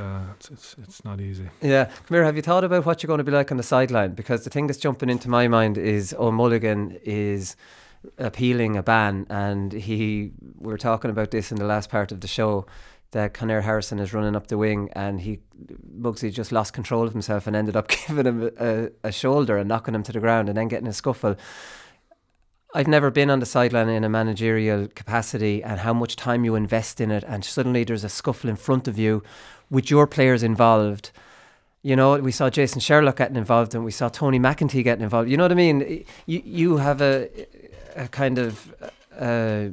not easy. Yeah, come here. Have you thought about what you're going to be like on the sideline? Because the thing that's jumping into my mind is O'Mulligan is appealing a ban, and we were talking about this in the last part of the show, that Conor Harrison is running up the wing, and Muggsy just lost control of himself and ended up giving him a shoulder and knocking him to the ground and then getting a scuffle. I've never been on the sideline in a managerial capacity, and how much time you invest in it, and suddenly there's a scuffle in front of you with your players involved. We saw Jason Sherlock getting involved, and we saw Tony McEntee getting involved. You know what I mean? You have a kind of a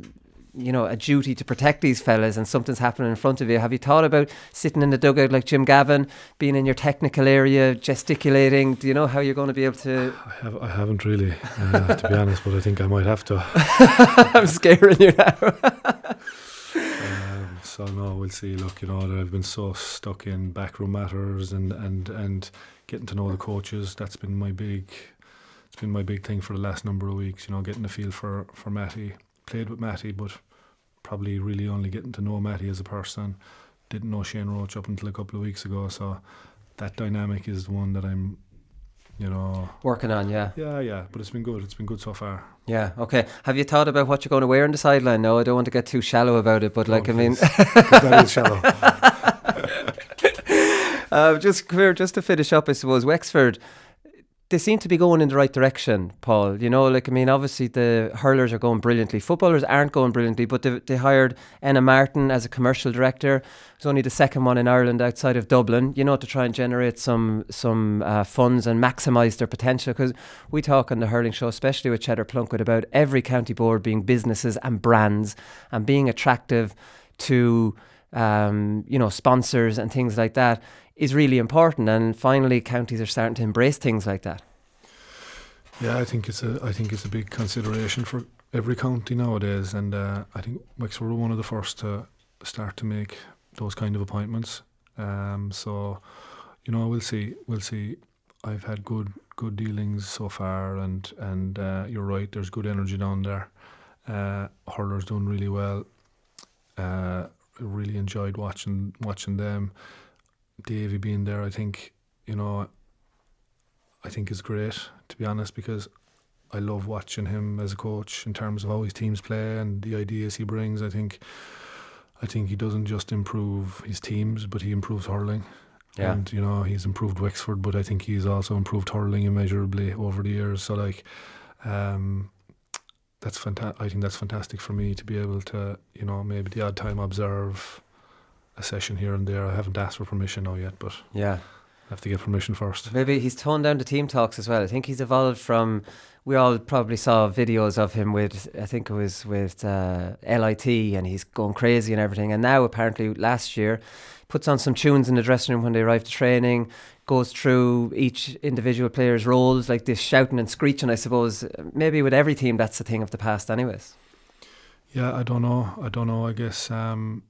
duty to protect these fellas, and something's happening in front of you. Have you thought about sitting in the dugout like Jim Gavin, being in your technical area, gesticulating? Do you know how you're going to be able to? I haven't really, to be honest, but I think I might have to. I'm scaring you now. So no, we'll see. Look, I've been so stuck in backroom matters and getting to know the coaches. That's been my big thing for the last number of weeks. Getting a feel for Matty. Played with Matty, but probably really only getting to know Matty as a person. Didn't know Shane Roach up until a couple of weeks ago, so that dynamic is the one that I'm, working on. Yeah, but it's been good so far. Yeah, okay. Have you thought about what you're going to wear on the sideline? No, I don't want to get too shallow about it, but that is shallow. Just to finish up, I suppose Wexford, they seem to be going in the right direction, Paul. Obviously the hurlers are going brilliantly. Footballers aren't going brilliantly, but they hired Enna Martin as a commercial director. It's only the second one in Ireland outside of Dublin, to try and generate some funds and maximise their potential. Because we talk on the hurling show, especially with Cheddar Plunkett, about every county board being businesses and brands and being attractive to sponsors and things like that is really important, and finally counties are starting to embrace things like that. Yeah, I think it's a big consideration for every county nowadays, and I think Wexford were one of the first to start to make those kind of appointments. So we'll see. I've had good dealings so far, and you're right. There's good energy down there. Hurlers doing really well. Really enjoyed watching them. Davey being there, I think is great, to be honest, because I love watching him as a coach in terms of how his teams play and the ideas he brings. I think he doesn't just improve his teams, but he improves hurling. Yeah. And he's improved Wexford, but I think he's also improved hurling immeasurably over the years. So that's fantastic. I think that's fantastic for me to be able to maybe the odd time observe a session here and there. I haven't asked for permission now yet, but I have to get permission first. Maybe he's toned down the team talks as well. I think he's evolved from, we all probably saw videos of him with, I think it was with LIT, and he's going crazy and everything, and now apparently last year puts on some tunes in the dressing room when they arrive to training, goes through each individual player's roles, like this shouting and screeching. I suppose maybe with every team that's a thing of the past anyways. Yeah, I don't know. I guess to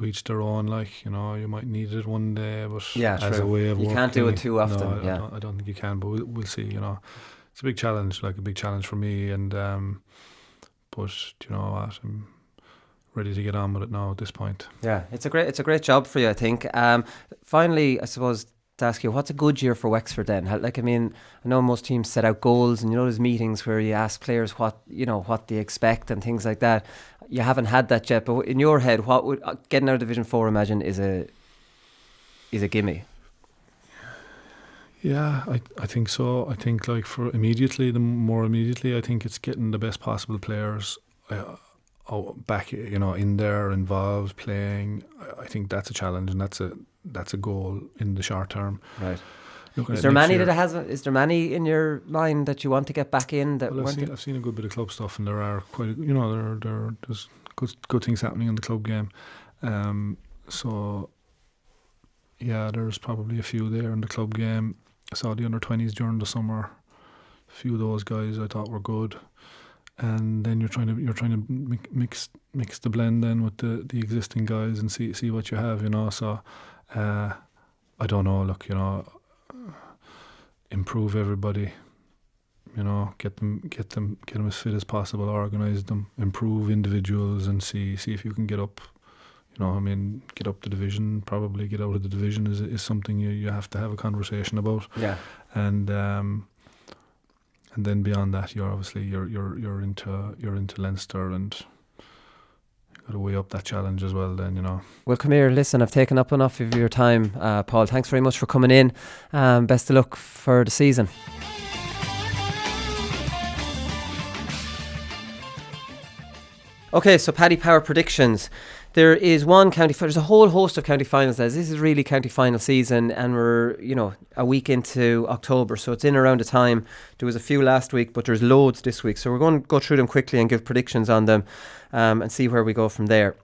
each their own. You might need it one day, but as a way of you working, can't do it too often. No, I don't think you can, but we'll see. It's a big challenge, for me, and but you know what, I'm ready to get on with it now at this point. Yeah, it's a great job for you, I think. Finally, I suppose, to ask you, what's a good year for Wexford then? I know most teams set out goals, and there's meetings where you ask players what they expect and things like that. You haven't had that yet, but in your head, what would getting out of Division 4, imagine, is a gimme? Yeah, I think so. I think like for immediately, I think it's getting the best possible players back, in there, involved, playing. I think that's a challenge, and that's a goal in the short term. Right. Is there many in your mind that you want to get back in? I've seen a good bit of club stuff, and there are quite, there's good things happening in the club game. So yeah, there's probably a few there in the club game. I saw the under-20s during the summer. A few of those guys I thought were good, and then you're trying to mix the blend then with the existing guys and see what you have. So I don't know. Look, improve everybody. Get them as fit as possible. Organise them. Improve individuals and see if you can get up. Get up the division. Probably get out of the division is something you have to have a conversation about. Yeah. And then beyond that, you're into Leinster, and you got to weigh up that challenge as well. Then Well, come here. Listen, I've taken up enough of your time, Paul. Thanks very much for coming in. Best of luck for the season. Okay, so Paddy Power predictions. There is there's a whole host of county finals. This is really county final season, and we're, a week into October, so it's in around the time. There was a few last week, but there's loads this week. So we're going to go through them quickly and give predictions on them, and see where we go from there.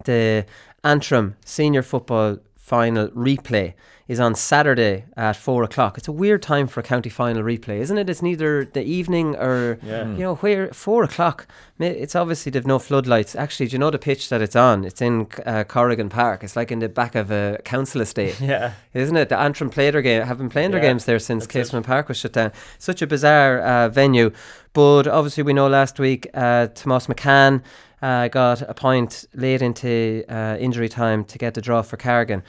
The Antrim Senior Football Final replay is on Saturday at 4:00. It's a weird time for a county final replay, isn't it? It's neither the evening or, where 4:00. It's obviously they've no floodlights. Actually, do you know the pitch that it's on? It's in Corrigan Park. It's like in the back of a council estate. Yeah. Isn't it? The Antrim have been playing their games there since Casement Park was shut down. Such a bizarre venue. But obviously we know last week Tomas McCann got a point late into injury time to get the draw for Carrigan.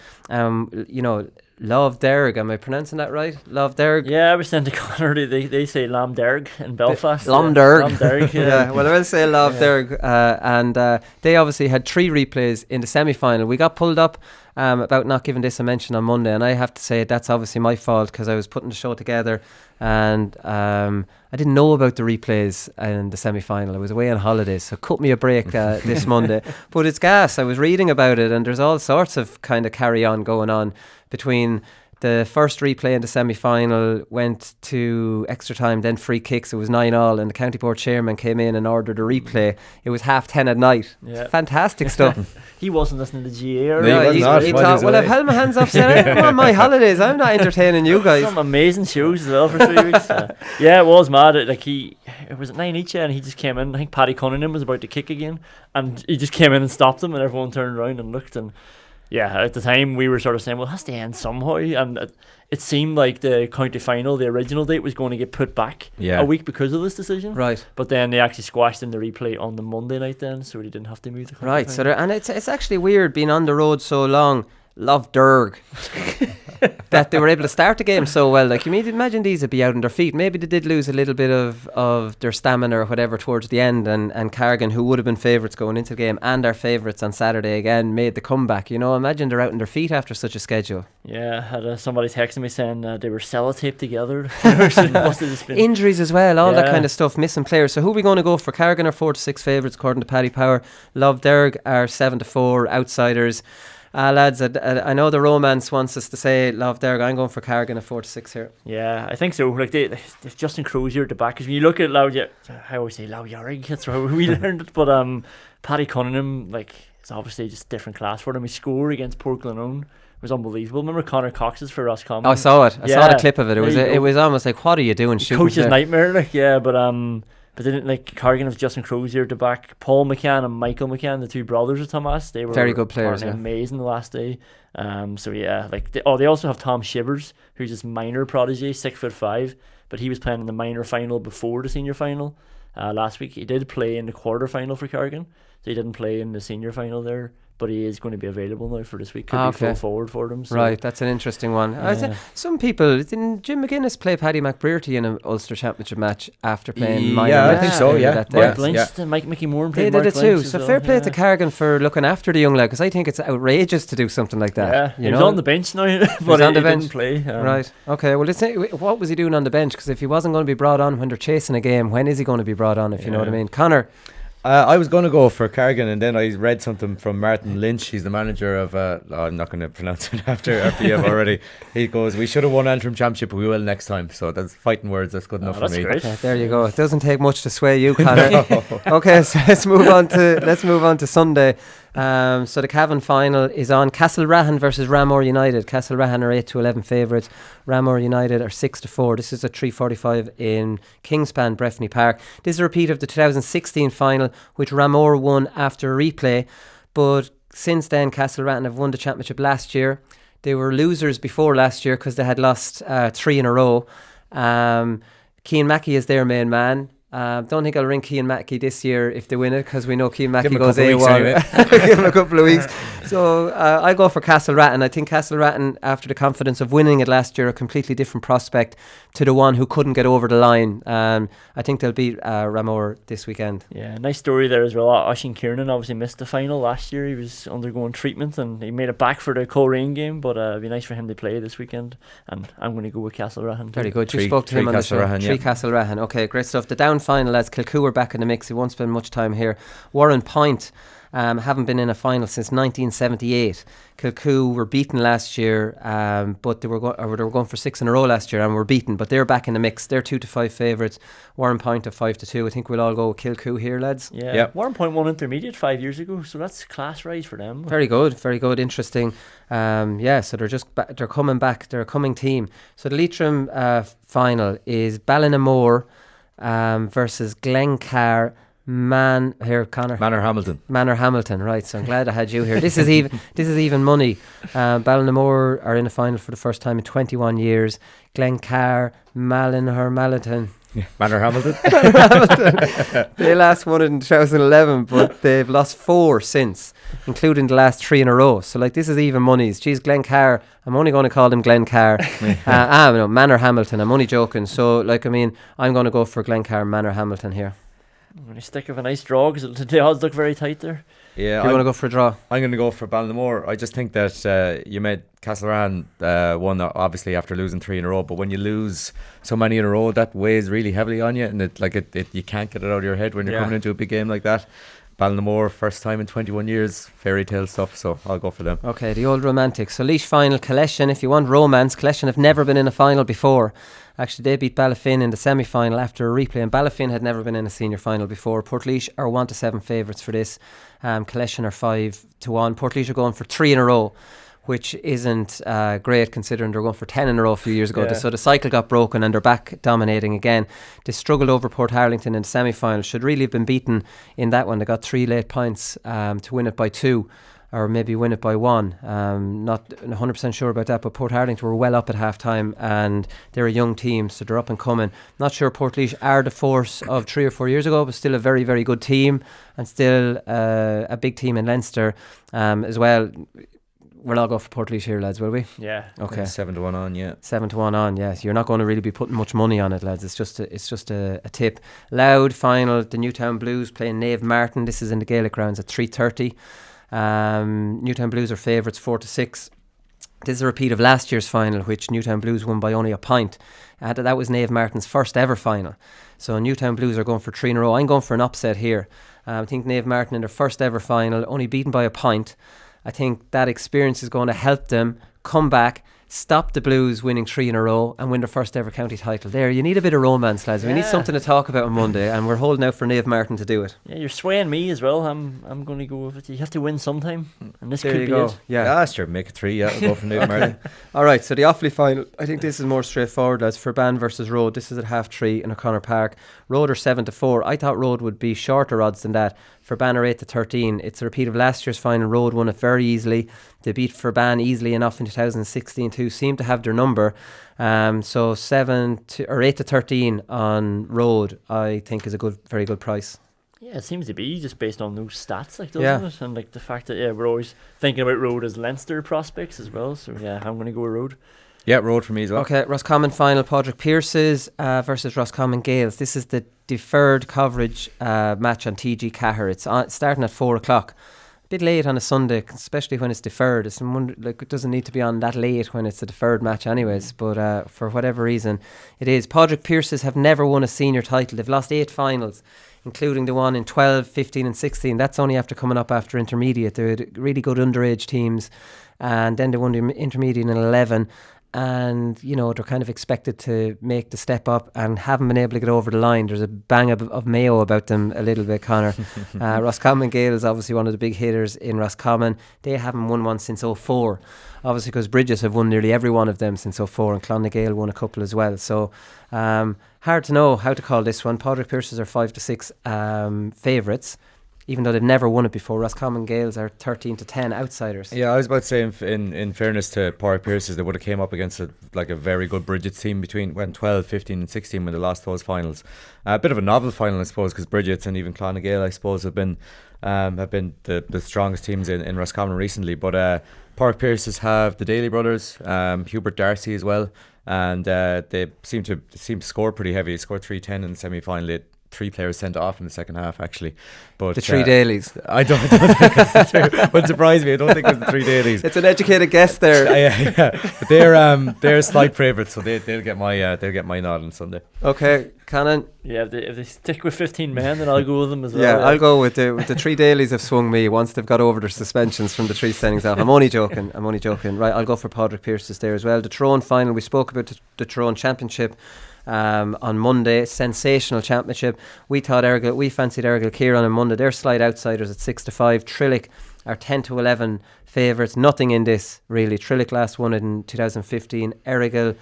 Love Derg, am I pronouncing that right? Love Derg? Yeah, I was saying to Conor, they say Lam Derg in Belfast. Lam Derg. Lam Derg, yeah. Well, I will say Love Derg. And they obviously had 3 replays in the semi-final. We got pulled up about not giving this a mention on Monday, and I have to say that's obviously my fault because I was putting the show together and I didn't know about the replays in the semi-final. I was away on holidays, so cut me a break this Monday. But it's gas. I was reading about it, and there's all sorts of kind of carry-on going on between the first replay in the semi-final, went to extra time, then free kicks. It was 9-9, and the county board chairman came in and ordered a replay. It was 10:30 at night. Yeah. Fantastic stuff. He wasn't listening to GAA. No, he thought, well, I've held my hands off, said, I'm on my holidays. I'm not entertaining you guys. Some amazing shows as well for 3 weeks. Yeah, it was mad. It was at 9 each, and he just came in. I think Paddy Cunningham was about to kick again, and he just came in and stopped him, and everyone turned around and looked, and yeah, at the time we were sort of saying, well, it has to end somehow, and it seemed like the county final, the original date, was going to get put back a week because of this decision. Right. But then they actually squashed in the replay on the Monday night then, so they didn't have to move the county right. final. So and it's actually weird being on the road so long. Love Derg. That they were able to start the game so well. Like, you imagine these would be out on their feet. Maybe they did lose a little bit of their stamina or whatever towards the end, and Carrigan, who would have been favourites going into the game and our favourites on Saturday again, made the comeback. Imagine they're out on their feet after such a schedule. Yeah, I had somebody texting me saying they were sellotaped together. Injuries as well, all that kind of stuff, missing players. So who are we going to go for? Carrigan are 4-6 favourites according to Paddy Power. Love Derg are 7-4 outsiders. Lads, I know the romance wants us to say Love Derg. I'm going for Carrigan at 4-6 here. Yeah, I think so. Like there's Justin Crozier at the back. Because when you look at I always say Loudyarig, that's how we learned it. But Paddy Cunningham, it's obviously just a different class for him. His score against Port Glenone was unbelievable. Remember Conor Cox's for Roscommon? Oh, I saw it. I saw the clip of it. It was almost like, what are you doing shooting? Coach's nightmare, but they didn't Carrigan has Justin Crozier at the back, Paul McCann and Michael McCann, the two brothers of Thomas. They were very good players. Amazing the last day. They also have Tom Shivers, who's this minor prodigy, 6'5", but he was playing in the minor final before the senior final last week. He did play in the quarter final for Carrigan, so he didn't play in the senior final there. But he is going to be available now for this week. Could be full forward for them. So. Right, that's an interesting one. Some people, didn't Jim McGuinness play Paddy McBrearty in an Ulster Championship match after playing minor I match think so, Mark Lynch, Mickey Moore played They did it too. Lynch So fair play to Carrigan for looking after the young lad, because I think it's outrageous to do something like that. Yeah, he was on the bench now, but he didn't play. Right, okay. Well, what was he doing on the bench? Because if he wasn't going to be brought on when they're chasing a game, when is he going to be brought on, if you know what I mean? Connor? I was going to go for Carrigan, and then I read something from Martin Lynch. He's the manager of I'm not going to pronounce it after you have already. He goes, we should have won Antrim Championship, but we will next time. So that's fighting words. That's good enough for me. Okay, there you go. It doesn't take much to sway you, Connor. Okay, so let's move on to Sunday. So the Cavan final is on. Castlerahan versus Ramor United. Castlerahan are 8-11 favourites. Ramor United are 6-4. This is at 3:45 in Kingspan, Breffni Park. This is a repeat of the 2016 final, which Ramor won after a replay. But since then, Castlerahan have won the championship last year. They were losers before last year because they had lost 3 in a row. Cian Mackey is their main man. Don't think I'll ring Cian Mackey this year if they win it, because we know Cian Mackey goes AWOL. Anyway. Give him a couple of weeks. So I go for Castlerahan. I think Castlerahan, after the confidence of winning it last year, a completely different prospect to the one who couldn't get over the line. I think they'll beat Ramor this weekend. Yeah, nice story there as well. Oisín Kiernan obviously missed the final last year. He was undergoing treatment and he made it back for the Coleraine game, but it'd be nice for him to play this weekend. And I'm going to go with Castlerahan. Very good. You spoke to him on the show. Three Castlerahan. Okay, great stuff. The down final, lads. Kilcoo are back in the mix. He won't spend much time here. Warren Point haven't been in a final since 1978. Kilcoo were beaten last year, but they were going for 6 in a row last year and were beaten, but they're back in the mix. They're 2-5 favourites. Warren Point are 5-2. I think we'll all go with Kilcoo here, lads. Yeah. Yep. Warren Point won intermediate 5 years ago, so that's class rise for them. Very good, interesting. So they're coming back. They're a coming team. So the Leitrim final is Ballinamore versus Glencar. Manor Hamilton, right? So I'm glad I had you here. This is even money. Ballinamore are in the final for the first time in 21 years. Glencar, Manor Hamilton. They last won it in 2011, but they've lost 4 since, including the last 3 in a row. So this is even monies. Geez, Glencar. I'm only going to call him Glencar. No, Manor Hamilton. I'm only joking. So I'm going to go for Glencar, Manor Hamilton here. I'm going to stick with a nice draw because the odds look very tight there. Yeah, you want to go for a draw? I'm going to go for Ballinamore. I just think that you made Castlerahan won obviously after losing 3 in a row, but when you lose so many in a row, that weighs really heavily on you, and you can't get it out of your head when you're coming into a big game like that. Ballinamore, first time in 21 years, fairy tale stuff, so I'll go for them. Okay, the old romantics. So Laois final, Collection. If you want romance, Collection have never been in a final before. Actually, they beat Ballafin in the semi-final after a replay, and Ballafin had never been in a senior final before. Portlaoise are 1-7 favourites for this. Collection are 5-1. Portlaoise are going for 3 in a row, which isn't great considering they're going for 10 in a row a few years ago. So the cycle got broken and they're back dominating again. They struggled over Port Harlington in the semi-final. Should really have been beaten in that one. They got 3 late points to win it by 2. Or maybe win it by 1. Not 100% sure about that, but Port Harlington were well up at half time and they're a young team, so they're up and coming. Not sure Portlaoise are the force of 3 or 4 years ago, but still a very, very good team and still a big team in Leinster as well. We'll all go for Portlaoise here, lads, will we? Yeah. Okay. 7-1 on, yeah. 7-1 on, yes. You're not going to really be putting much money on it, lads. It's just a tip. Loud final, the Newtown Blues playing Nave Martin. This is in the Gaelic grounds at 3:30. Newtown Blues are favourites 4-6. This is a repeat of last year's final, which Newtown Blues won by only a point. That was Nave Martin's first ever final. So Newtown Blues are going for 3 in a row. I'm going for an upset here. I think Nave Martin in their first ever final, only beaten by a point. I think that experience is going to help them come back, stop the Blues winning 3 in a row and win their first ever county title. There, you need a bit of romance, lads. We need something to talk about on Monday, and we're holding out for Nave Martin to do it. Yeah, you're swaying me as well. I'm going to go with it. You have to win sometime, and this there could you be go. it. Yeah, sure, make it 3. Yeah, I'll go for Nave Martin. All right, so the Offaly final, I think this is more straightforward, lads. Furban versus Road. This is at 3:30 in O'Connor Park. Road are 7-4. I thought Road would be shorter odds than that. Furban are 8-13. It's a repeat of last year's final. Road won it very easily. They beat Furban easily enough in 2016 too. Seem to have their number. So 8-13 on Road, I think, is a very good price. Yeah, it seems to be just based on those stats, like, doesn't it? And like the fact that we're always thinking about Road as Leinster prospects as well. So I'm going to go with Road. Yeah, Road for me as well. Okay, Roscommon final, Padraig Pearses versus Roscommon Gaels. This is the deferred coverage match on TG Cahir. It's starting at 4 o'clock. A bit late on a Sunday, especially when it's deferred. It doesn't need to be on that late when it's a deferred match anyways, but for whatever reason it is. Padraig Pearses have never won a senior title. They've lost 8 finals, including the one in 12, 15 and 16. That's only after coming up after intermediate. They had really good underage teams, and then they won the intermediate in 11. And they're kind of expected to make the step up and haven't been able to get over the line. There's a bang of mayo about them a little bit, Conor. Roscommon Gael is obviously one of the big hitters in Roscommon. They haven't won one since 2004, obviously, because Bridges have won nearly every one of them since 2004, and Clonagale won a couple as well. So hard to know how to call this one. Padraig Pearses are 5-6 favourites, even though they've never won it before. Roscommon Gaels are 13-10 outsiders. Yeah, I was about to say, in fairness to Padraig Pearses, they would have came up against a very good Bridget's team between 12, 15 and 16 when they lost those finals. A bit of a novel final, I suppose, because Bridget's and even Clonagale, I suppose, have been the strongest teams in Roscommon recently. But Padraig Pearses have the Daly brothers, Hubert Darcy as well, and they seem to score pretty heavy. They scored 3-10 in the semi-final. 3 players sent off in the second half, actually. But the 3 Dailies. I don't think it's the 3. Wouldn't surprise me. I don't think it's the 3 Dailies. It's an educated guess there. Yeah. But they're slight favourites, so they'll get my nod on Sunday. Okay, Conan. Yeah, if they stick with 15 men, then I'll go with them as well. Yeah, I'll go with the 3 Dailies have swung me once they've got over their suspensions from the 3 sendings off. I'm only joking. Right, I'll go for Padraig Pearses there as well. The Tyrone final, we spoke about the Tyrone Championship on Monday. Sensational championship. We fancied Errigal Kieran on Monday. They're slight outsiders at 6-5. Trillick are 10-11 favourites. Nothing in this really. Trillick last won it in 2015. Errigal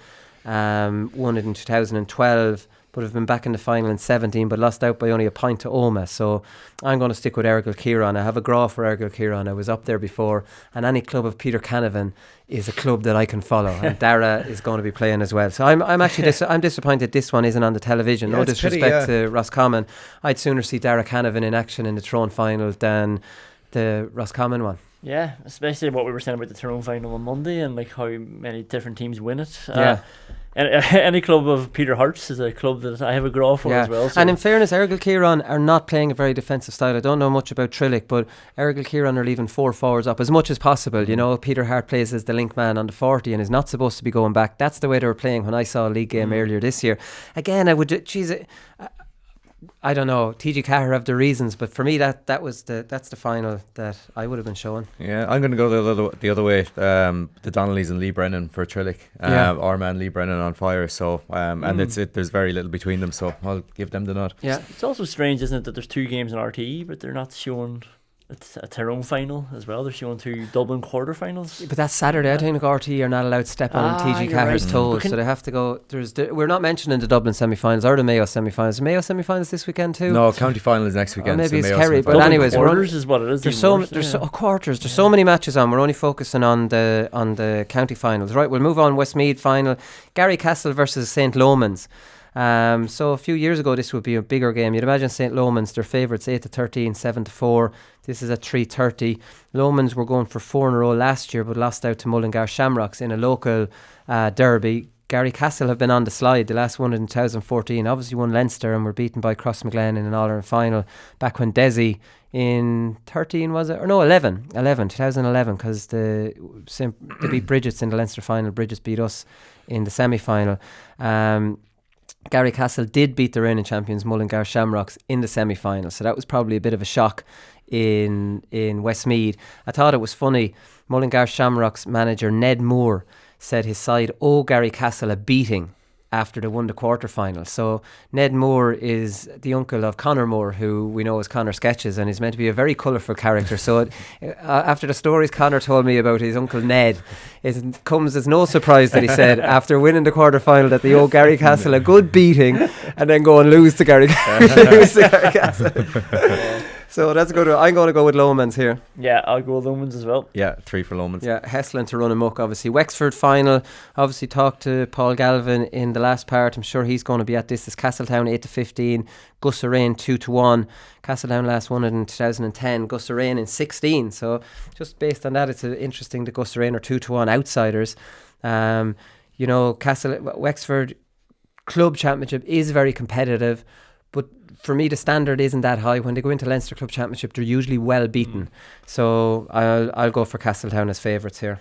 won it in 2012, but have been back in the final in 17, but lost out by only a point to Oma. So I'm going to stick with Errigal Kieran. I have a graw for Errigal Kieran. I was up there before, and any club of Peter Canavan is a club that I can follow, and Dara is going to be playing as well. So I'm actually I'm disappointed this one isn't on the television. No disrespect to Roscommon. I'd sooner see Dara Canavan in action in the Tyrone final than the Roscommon one. Yeah, especially what we were saying about the Tyrone final on Monday and like how many different teams win it. Any club of Peter Hart's is a club that I have a graw for as well. So. And in fairness, Errigal Kieran are not playing a very defensive style. I don't know much about Trillick, but Errigal Kieran are leaving 4 forwards up as much as possible. Peter Hart plays as the link man on the 40 and is not supposed to be going back. That's the way they were playing when I saw a league game earlier this year. Again, I would... I don't know. TG Cahir have the reasons, but for me that's the final that I would have been showing. Yeah, I'm going to go the other way. The Donnellys and Lee Brennan for Trillick. Our man Lee Brennan on fire. So and there's very little between them. So I'll give them the nod. Yeah, it's also strange, isn't it, that there's 2 games in RTE, but they're not showing. It's a Tyrone final as well. They're showing 2 Dublin quarterfinals. But that's Saturday. I think RTE are not allowed to step on TG Cahir's toes, so they have to go. We're not mentioning the Dublin semi-finals or the Mayo semi-finals. The Mayo semi-finals this weekend too. No, county final is next weekend. Or maybe so it's Kerry. But anyways, quarters is what it is. There's quarters. There's so many matches on. We're only focusing on the county finals. Right, we'll move on. Westmeath final. Garrycastle versus St. Lomans. So a few years ago this would be a bigger game. You'd imagine St. Lomans, their favourites, 8-13, 7-4. This is at 3:30. Lomans were going for 4 in a row last year but lost out to Mullingar Shamrocks in a local derby. Garrycastle have been on the slide. The last one in 2014 obviously won Leinster and were beaten by Crossmaglen in an All-Ireland final back when Desi in 13 was it? Or no, 2011 because they beat Bridget's in the Leinster final. Bridget's beat us in the semi-final. Garrycastle did beat the reigning champions Mullingar Shamrocks in the semi-final, so that was probably a bit of a shock in Westmeath. I thought it was funny. Mullingar Shamrocks manager Ned Moore said his side owe Garrycastle a beating after they won the quarter-final. So Ned Moore is the uncle of Conor Moore, who we know as Conor Sketches, and is meant to be a very colourful character. So after the stories Conor told me about his uncle Ned, it comes as no surprise that he said after winning the quarter-final that they owe Garrycastle a good beating and then go and lose to Garrycastle. So that's good. I'm going to go with Lomans here. Yeah, I'll go with Lomans as well. Yeah, 3 for Lomans. Yeah, Hessling to run amok, obviously. Wexford final. Obviously talked to Paul Galvin in the last part. I'm sure he's going to be at this. It's Castletown 8-15, Gusserain 2-1. Castletown last won it in 2010, Gusserain in 16. So just based on that, it's interesting that Gusserain are 2-1 outsiders. Wexford Club Championship is very competitive, but for me the standard isn't that high. When they go into Leinster Club Championship, they're usually well beaten. So I'll go for Castletown as favourites here.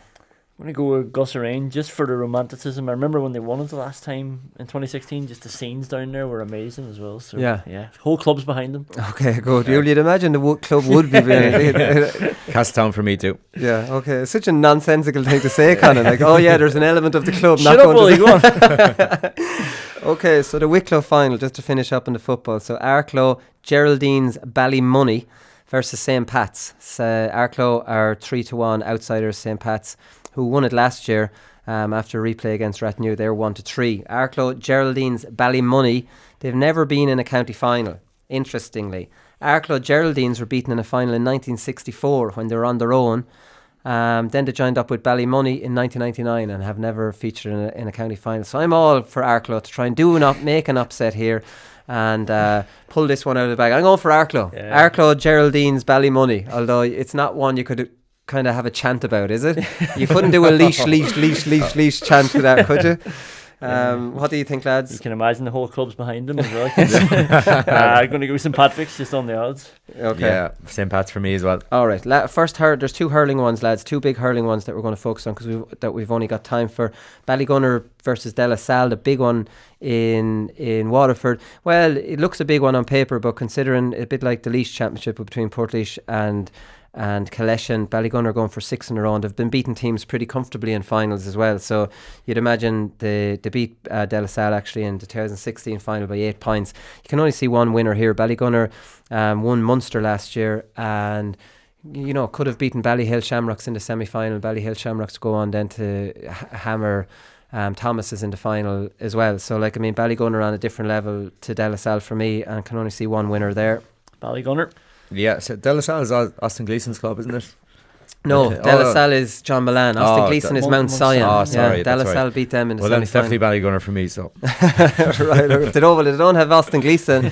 I'm going to go with Gusserain just for the romanticism. I remember when they won it the last time in 2016, just the scenes down there were amazing as well. So yeah, whole club's behind them. Okay, good. You'd imagine the club would be Castletown for me too. Yeah, okay. It's such a nonsensical thing to say, Conan. Like, oh yeah, there's an element of the club. Shut up, Bully, go on. Okay, so the Wicklow final, just to finish up in the football. So Arklow, Geraldine's Ballymoney versus St. Pat's. So Arklow are 3-1 outsiders. St. Pat's, who won it last year after a replay against Rathnew, they were 1-3. Arklow, Geraldine's Ballymoney, they've never been in a county final, interestingly. Arklow Geraldines were beaten in a final in 1964 when they were on their own. Then they joined up with Ballymoney in 1999 and have never featured in a county final. So I'm all for Arklow to try and make an upset here and pull this one out of the bag. I'm going for Arklow. Yeah. Arklow, Geraldine's Ballymoney, although it's not one you could kind of have a chant about, is it? You couldn't do a leash chant to that, could you? What do you think, lads? You can imagine the whole club's behind them as well. I'm going to go with St. Patrick's just on the odds. Okay. Yeah, St. Pat's for me as well. All right. There's 2 hurling ones, lads. 2 big hurling ones that we're going to focus on because we've only got time for. Ballygunner versus De La Salle, the big one in Waterford. Well, it looks a big one on paper, but considering a bit like the Laois Championship between Portlaoise and Killeshan, Ballygunner going for 6 in a row, and they've been beating teams pretty comfortably in finals as well. So you'd imagine they beat De La Salle actually in the 2016 final by 8 points. You can only see one winner here. Ballygunner won Munster last year and could have beaten Ballyhill Shamrocks in the semi-final. Ballyhill Shamrocks go on then to hammer Thomas's in the final as well. So Ballygunner on a different level to De La Salle for me, and can only see one winner there. Ballygunner. Yeah, so De La Salle is Austin Gleeson's club, isn't it? No, De La Salle is John Milan. Austin Gleeson is Mount Sion. Oh, sorry. De La Salle beat them in the semi-final. Well, then it's definitely Ballygunner for me, so. Right, if they don't have Austin Gleeson.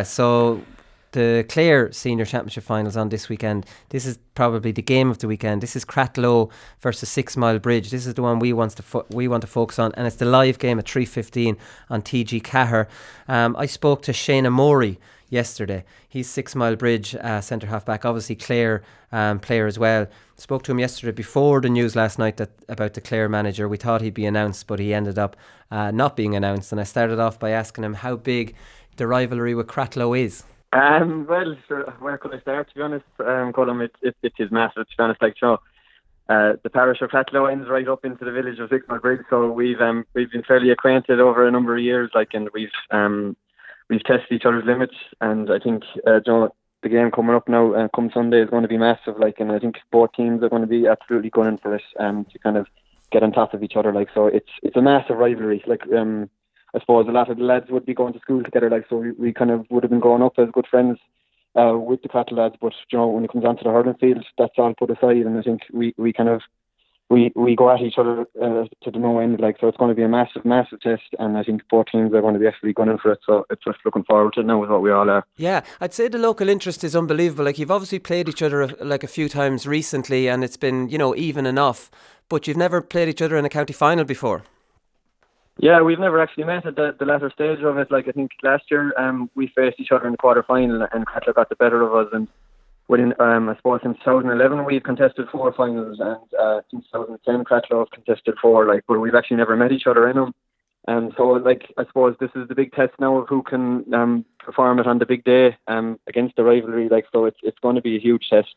So the Clare Senior Championship finals on this weekend. This is probably the game of the weekend. This is Cratloe versus 6 Mile Bridge. This is the one we want to focus on, and it's the live game at 3:15 on TG Cahir. I spoke to Seadna Morey yesterday. He's 6 Mile Bridge centre half back, obviously Clare player as well. Spoke to him yesterday before the news last night about the Clare manager. We thought he'd be announced, but he ended up not being announced, and I started off by asking him how big the rivalry with Cratloe is. Well, sure, where could I start, to be honest? Colm, it is massive, to be honest. The parish of Cratloe ends right up into the village of 6 Mile Bridge, so we've been fairly acquainted over a number of years, and we've tested each other's limits, and I think the game coming up now, come Sunday, is going to be massive. And I think both teams are going to be absolutely gunning for it, to kind of get on top of each other. So it's a massive rivalry. I suppose a lot of the lads would be going to school together. So we kind of would have been growing up as good friends with the Cratloe lads. But when it comes onto the hurling field, that's all put aside, and I think we go at each other to the no end. So it's going to be a massive test, and I think both teams are going to be actually gunning for it. So it's just looking forward to it now, is what we all are. Yeah, I'd say the local interest is unbelievable. You've obviously played each other a few times recently, and it's been even enough. But you've never played each other in a county final before. Yeah, we've never actually met at the latter stage of it. I think last year we faced each other in the quarter final, and Cratloe got the better of us. And within, I suppose, since 2011 we've contested 4 finals, and since 2010 Cratloe have contested 4. But we've actually never met each other in them. And so, I suppose this is the big test now of who can perform it on the big day against the rivalry. So it's going to be a huge test.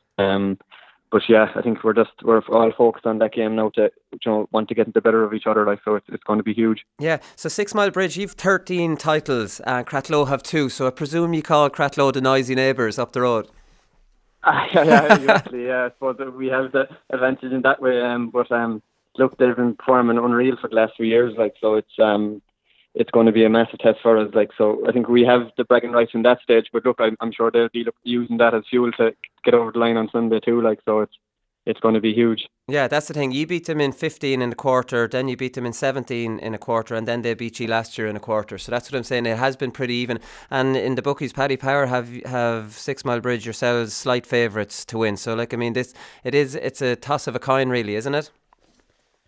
But yeah, I think we're all focused on that game now to want to get the better of each other. So it's going to be huge. Yeah. So 6 Mile Bridge, you've 13 titles, and Cratloe have 2. So I presume you call Cratloe the noisy neighbours up the road. Yeah, exactly. Yeah, I suppose we have the advantage in that way. But look, they've been performing unreal for the last few years. So it's it's going to be a massive test for us. Like, so I think we have the bragging rights in that stage. But look, I'm sure they'll be using that as fuel to get over the line on Sunday too. Like, so it's going to be huge. Yeah, that's the thing. You beat them in 15 in a quarter, then you beat them in 17 in a quarter, and then they beat you last year in a quarter. So that's what I'm saying. It has been pretty even. And in the bookies, Paddy Power have 6 Mile Bridge yourselves slight favourites to win. So like, I mean, it's a toss of a coin, really, isn't it?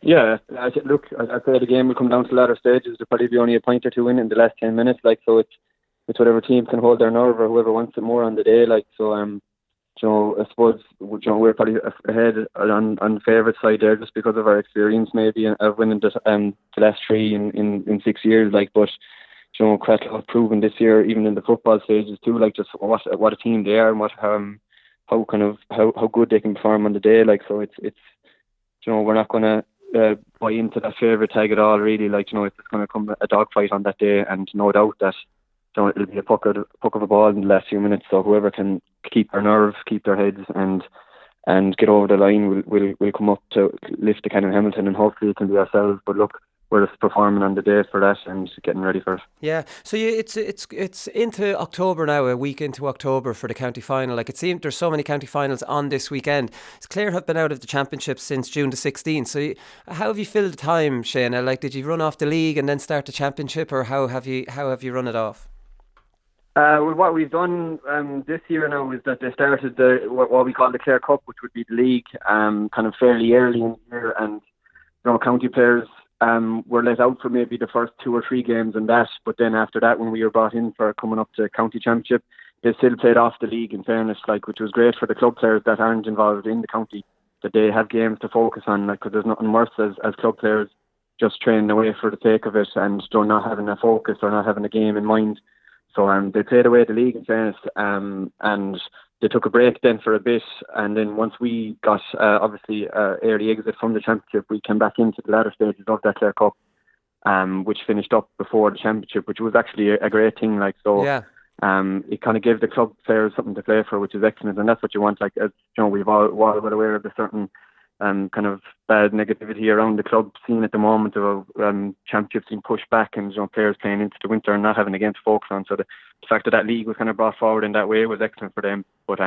Yeah, I'd say the game will come down to the latter stages. There'll probably be only a point or two in the last 10 minutes. Like, so it's whatever team can hold their nerve or whoever wants it more on the day. Like, so I suppose we're probably ahead on the favourite side there just because of our experience maybe of winning the last 3 in 6 years. Like, but Cratloe have proven this year, even in the football stages too, like just what a team they are and what how good they can perform on the day. Like, so it's we're not going to buy into that favourite tag at all, really. Like, it's going to come a dogfight on that day, and no doubt that it'll be a puck of a ball in the last few minutes. So whoever can keep their nerve, keep their heads, and get over the line will come up to lift the Canon Hamilton, and hopefully it can be ourselves. But look, we're just performing on the day for that and getting ready for it. Yeah, so it's into October now, a week into October for the county final. Like, it seems there's so many county finals on this weekend. Clare have been out of the championship since June the 16th. So how have you filled the time, Shane? Like, did you run off the league and then start the championship, or how have you run it off? Well, what we've done this year now is that they started what we call the Clare Cup, which would be the league, kind of fairly early in the year, and county players were let out for maybe the first 2 or 3 games and that, but then after that, when we were brought in for coming up to county championship, they still played off the league, in fairness, like, which was great for the club players that aren't involved in the county, that they have games to focus on, like, because there's nothing worse as club players just training away for the sake of it and not having a focus or not having a game in mind. So they played away the league, in fairness, and they took a break then for a bit, and then once we got obviously early exit from the championship, we came back into the latter stages of that Clare Cup, which finished up before the championship, which was actually a great thing. Like, so yeah. It kind of gave the club players something to play for, which is excellent, and that's what you want. Like, as we've all well aware of the certain kind of bad negativity around the club scene at the moment of championships being pushed back and players playing into the winter and not having a game to focus on. So the fact that league was kind of brought forward in that way was excellent for them. But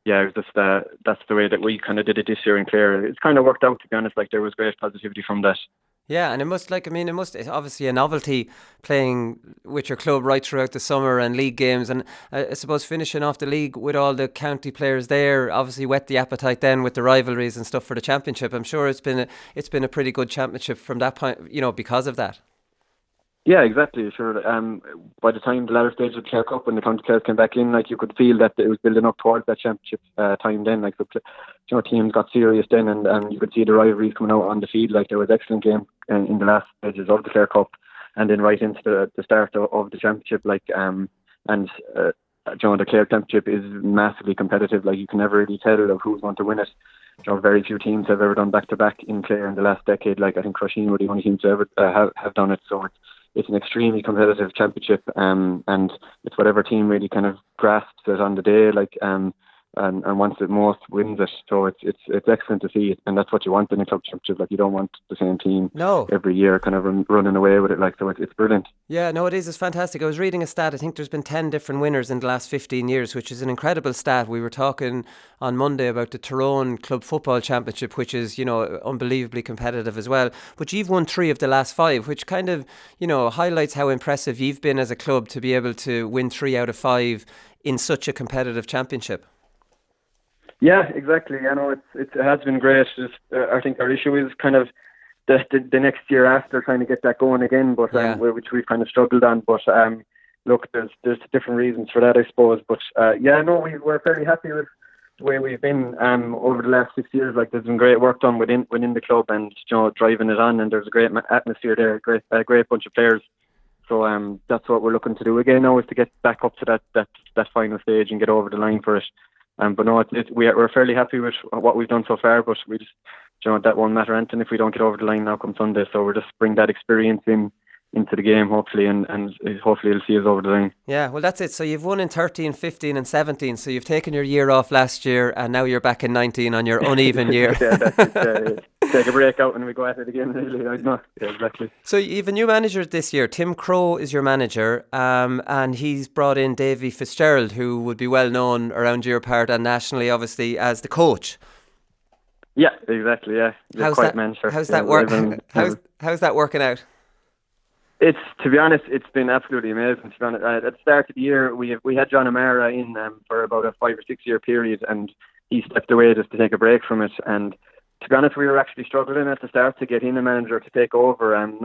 yeah, it was just that's the way that we kind of did it this year in Clare. It's kind of worked out, to be honest. Like, there was great positivity from that. Yeah, and it's obviously a novelty playing with your club right throughout the summer and league games, and I suppose finishing off the league with all the county players there obviously whet the appetite then with the rivalries and stuff for the championship. I'm sure it's been a pretty good championship from that point, because of that. Yeah, exactly. Sure. By the time the latter stage of the Clare Cup, when the county players came back in, like, you could feel that it was building up towards that championship time. Then, like, teams got serious then, and you could see the rivalries coming out on the field. Like, there was excellent game in the last stages of the Clare Cup, and then right into the start of the championship. Like, the Clare championship is massively competitive. Like, you can never really tell of who's going to win it. Very few teams have ever done back to back in Clare in the last decade. Like, I think Crusheen were the only teams to ever have done it. So it's an extremely competitive championship, and it's whatever team really kind of grasps it on the day, like, and wants it most wins it. So it's excellent to see, and that's what you want in a club championship. Like, you don't want the same team every year kind of running away with it. Like, so it's brilliant. Yeah, no, it is. It's fantastic. I was reading a stat. I think there's been 10 different winners in the last 15 years, which is an incredible stat. We were talking on Monday about the Tyrone Club Football Championship, which is, unbelievably competitive as well. But you've won 3 of the last 5, which kind of, highlights how impressive you've been as a club to be able to win 3 out of 5 in such a competitive championship. Yeah, exactly. I know it has been great. Just, I think our issue is kind of the next year after trying to get that going again, but which we've kind of struggled on. But look, there's different reasons for that, I suppose. But we're fairly happy with the way we've been over the last 6 years. Like, there's been great work done within the club, and driving it on, and there's a great atmosphere there, a great bunch of players. So that's what we're looking to do again now, is to get back up to that final stage and get over the line for it. But no, we're fairly happy with what we've done so far, but we just, that won't matter anything if we don't get over the line now come Sunday. So we'll just bring that experience into the game, hopefully, and hopefully it'll see us over the line. Yeah, well, that's it. So you've won in 13, 15 and 17. So you've taken your year off last year, and now you're back in 19 on your uneven year. Yeah, that's it. take a break out and we go at it again. Really, I know. Yeah, exactly. So you have a new manager this year. Tim Crowe is your manager, and he's brought in Davy Fitzgerald, who would be well known around your part and nationally, obviously, as the coach. Yeah, exactly. Yeah, how's that working out? It's, to be honest, it's been absolutely amazing. To be honest, at the start of the year, we had John O'Mara in for about a 5 or 6 year period, and he stepped away just to take a break from it. And to be honest, we were actually struggling at the start to get in a manager to take over, and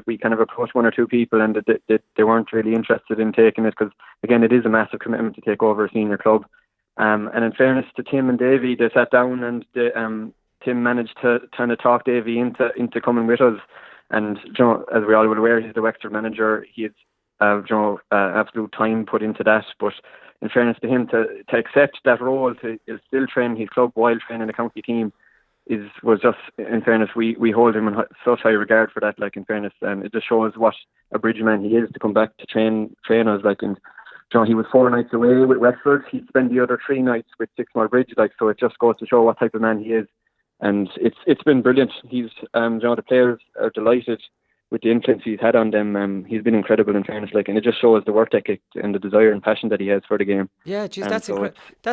we kind of approached 1 or 2 people, and they weren't really interested in taking it because, again, it is a massive commitment to take over a senior club. And in fairness to Tim and Davy, they sat down and Tim managed to kind of talk Davy into coming with us. And as we all would aware, he's the Wexford manager. He has absolute time put into that. But in fairness to him, to accept that role, to still train his club while training the county team, was just, in fairness, we hold him in such high regard for that. Like, in fairness, it just shows what a bridge man he is to come back to train us. Like, and he was 4 nights away with Wexford. He'd spend the other 3 nights with Sixmore Bridge. Like, so it just goes to show what type of man he is. And it's been brilliant. He's the players are delighted with the influence he's had on them. He's been incredible, in fairness, like, and it just shows the work ethic and the desire and passion that he has for the game. Yeah, geez, that's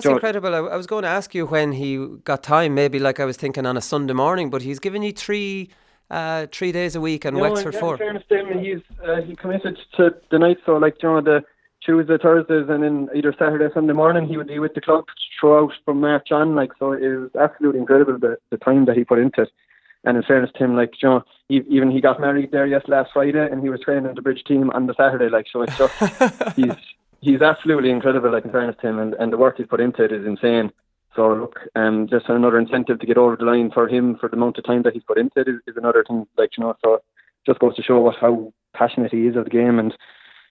incredible. I was going to ask you when he got time, maybe like I was thinking on a Sunday morning, but he's given you 3 days a week and Wexford 4. In fairness to him, he committed to the night, so like the Tuesday, Thursdays, and then either Saturday, Sunday morning, he would be with the club throughout from March on. Like, so it was absolutely incredible the time that he put into it. And in fairness to him, like, he got married there last Friday, and he was training the Bridge team on the Saturday. Like, so it's just he's absolutely incredible. Like, in fairness to him, and the work he's put into it is insane. So look, just another incentive to get over the line for him for the amount of time that he's put into it is another thing. Like, so it just goes to show how passionate he is of the game. And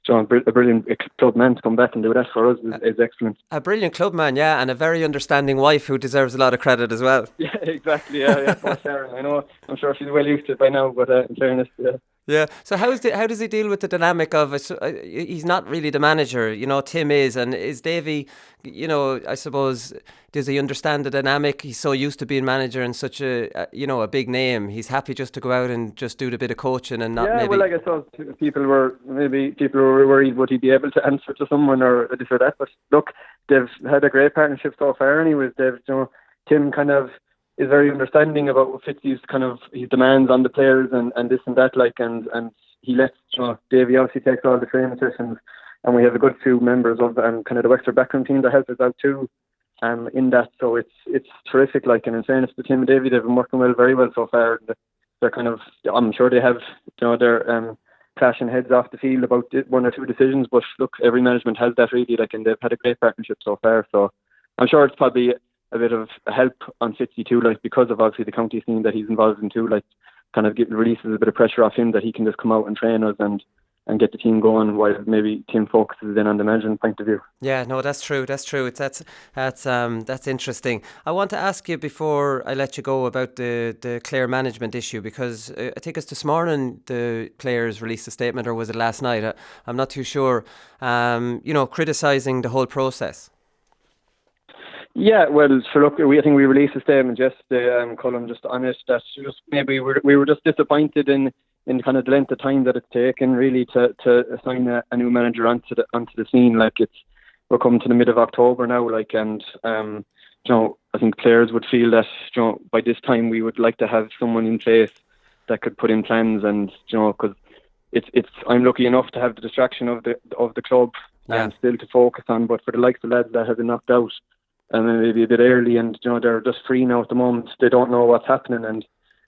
a brilliant club man to come back and do that for us is excellent. A brilliant club man, yeah, and a very understanding wife who deserves a lot of credit as well. Yeah, exactly. Yeah. Poor Sharon. I know. I'm sure she's well used to it by now, but in fairness, yeah. Yeah. So how does he deal with the dynamic of he's not really the manager, Tim is, and is Davy, I suppose, does he understand the dynamic? He's so used to being manager and such a big name. He's happy just to go out and just do the bit of coaching and not maybe. Yeah, well, like I saw, people were worried would he be able to answer to someone or this or that. But look, they've had a great partnership so far. Anyways, Tim kind of is very understanding about Fitzy's kind of his demands on the players and this and that, like, and he lets Davy obviously takes all the training sessions, and we have a good few members of kind of the Wexford background team that help us out too in that. So it's terrific, like, and in fairness to Tim and Davy, they've been working very well so far. They're kind of, I'm sure they have they're clashing heads off the field about 1 or 2 decisions, but look, every management has that really, like, and they've had a great partnership so far. So I'm sure it's probably a bit of a help on Fitzy too, like, because of obviously the county scene that he's involved in too, like, kind of releases a bit of pressure off him that he can just come out and train us and get the team going, while maybe Tim focuses in on the management point of view. Yeah, no, that's true. That's interesting. I want to ask you before I let you go about the Clare management issue, because I think it's this morning the players released a statement, or was it last night? I'm not too sure. Criticising the whole process. Yeah, well, so look, I think we released a statement yesterday, Colin, just on it, that just maybe we were just disappointed in kind of the length of time that it's taken really to assign a new manager onto the scene. Like, we're coming to the mid of October now, like, and I think players would feel that by this time we would like to have someone in place that could put in plans, and because I'm lucky enough to have the distraction of the club and still to focus on, but for the likes of lads that have been knocked out and maybe a bit early, and they're just free now at the moment, they don't know what's happening, and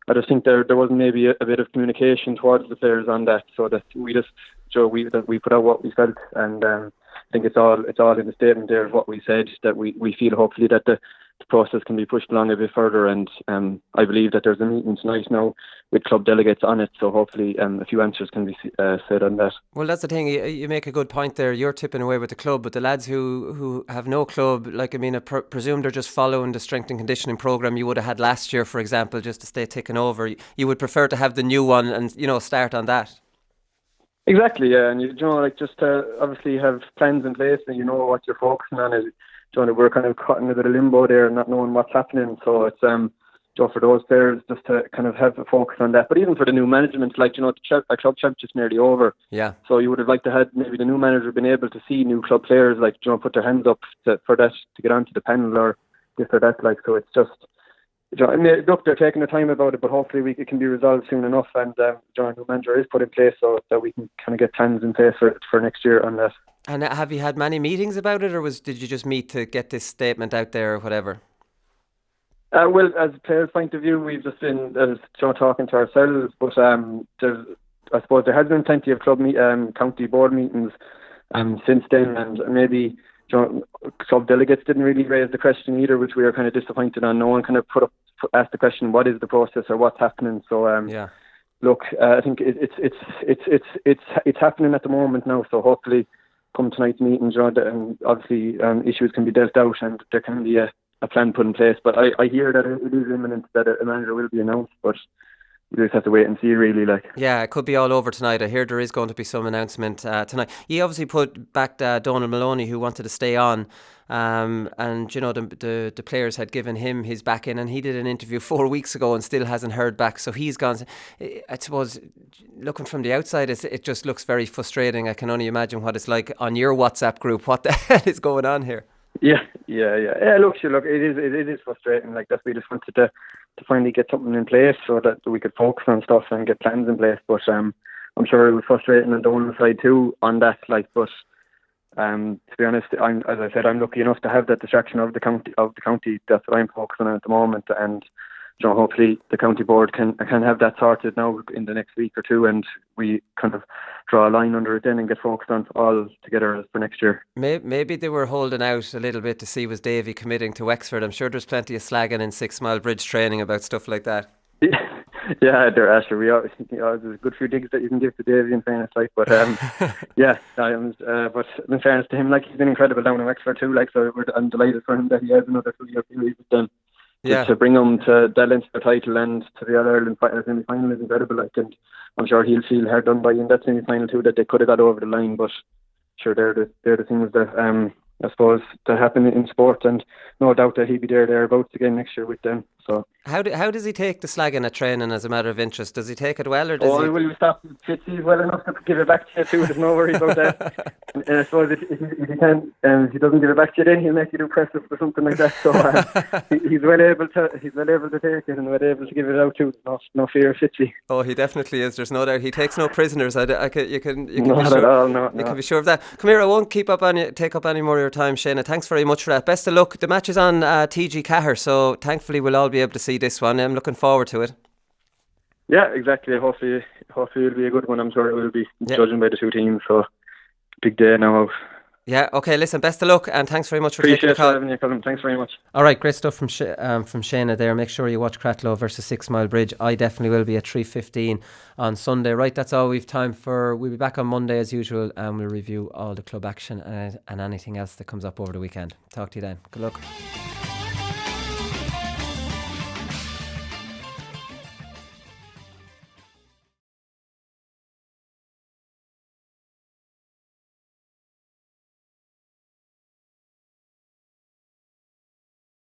I just think there wasn't maybe a bit of communication towards the players on that, so that we just we put out what we felt, and I think it's all in the statement there of what we said, that we feel hopefully that the process can be pushed along a bit further, and I believe that there's a meeting tonight now with club delegates on it, so hopefully a few answers can be said on that. Well, that's the thing, you make a good point there. You're tipping away with the club, but the lads who have no club, like, I mean, I presume they're just following the strength and conditioning programme you would have had last year, for example, just to stay ticking over. You would prefer to have the new one and start on that. Exactly, yeah, and like, just to obviously have plans in place and what you're focusing on. We're kind of caught in a bit of limbo there, not knowing what's happening. So it's for those players, just to kind of have a focus on that. But even for the new management, like, the club championship's nearly over. Yeah. So you would have liked to have maybe the new manager been able to see new club players, like, put their hands up for that, to get onto the panel or this or that. Like, so it's just, I mean, look, they're taking the time about it, but hopefully it can be resolved soon enough. And a new manager is put in place so that we can kind of get plans in place for next year on that. And have you had many meetings about it, or did you just meet to get this statement out there or whatever? Well, as a player's point of view, we've just been talking to ourselves, but I suppose there has been plenty of county board meetings since then, and maybe club delegates didn't really raise the question either, which we were kind of disappointed on. No one kind of asked the question, what is the process or what's happening? So look, I think it's happening at the moment now. So hopefully, come tonight's meeting, obviously issues can be dealt out, and there can be a plan put in place. But I hear that it is imminent that a manager will be announced, but we just have to wait and see, really. Like, yeah, it could be all over tonight. I hear there is going to be some announcement tonight. He obviously put back Donald Maloney, who wanted to stay on, and the players had given him his back in, and he did an interview 4 weeks ago and still hasn't heard back. So he's gone. I suppose, looking from the outside, it just looks very frustrating. I can only imagine what it's like on your WhatsApp group. What the hell is going on here? Yeah. Look, it is frustrating. Like, that we just wanted to finally get something in place so that we could focus on stuff and get plans in place. But I'm sure it was frustrating on the one side too on that. Like, but to be honest, as I said, I'm lucky enough to have that distraction of the county. That's what I'm focusing on at the moment, and hopefully the county board can have that sorted now in the next week or two, and we kind of draw a line under it then and get focused on all together for next year. Maybe they were holding out a little bit to see was Davy committing to Wexford. I'm sure there's plenty of slagging in 6 Mile Bridge training about stuff like that. Yeah, there actually there's a good few digs that you can give to Davy, in fairness, like, but but in fairness to him, like, he's been incredible down in Wexford too, like, so I'm delighted for him that he has another 2-year period with them. Yeah. To bring him to that Leinster title and to the All-Ireland semi-final is incredible, like, and I'm sure he'll feel hard done by in that semi-final too, that they could have got over the line, but sure, they're the things that I suppose that happen in sport, and no doubt that he'll be thereabouts again next year with them. So how does he take the slagging at training as a matter of interest? Does he take it well, or does he? Will stop Fitzy well enough to give it back to you too. There's no worry about that. And I suppose if he can, if he doesn't give it back to you, then he'll make you do press up or something like that. So he's well able to take it and well able to give it out too. No fear of Fitzy. Oh, he definitely is. There's no doubt. He takes no prisoners. You can be sure. At all, no. You can be sure of that. Come here. I won't take up any more of your time, Shayna. Thanks very much for that. Best of luck. The match is on TG Cahir, so thankfully we'll all be able to see this one. I'm looking forward to it. Yeah, exactly. Hopefully it'll be a good one. I'm sure it will be, judging by the two teams. So big day now out. Yeah, okay, listen, best of luck, and thanks very much for taking the call. Appreciate you, Colin. Thanks very much. All right, great stuff from Shayna there. Make sure you watch Cratloe versus 6 Mile Bridge. I definitely will be at 3:15 on Sunday. Right, that's all we've time for. We'll be back on Monday as usual, and we'll review all the club action and anything else that comes up over the weekend. Talk to you then. Good luck.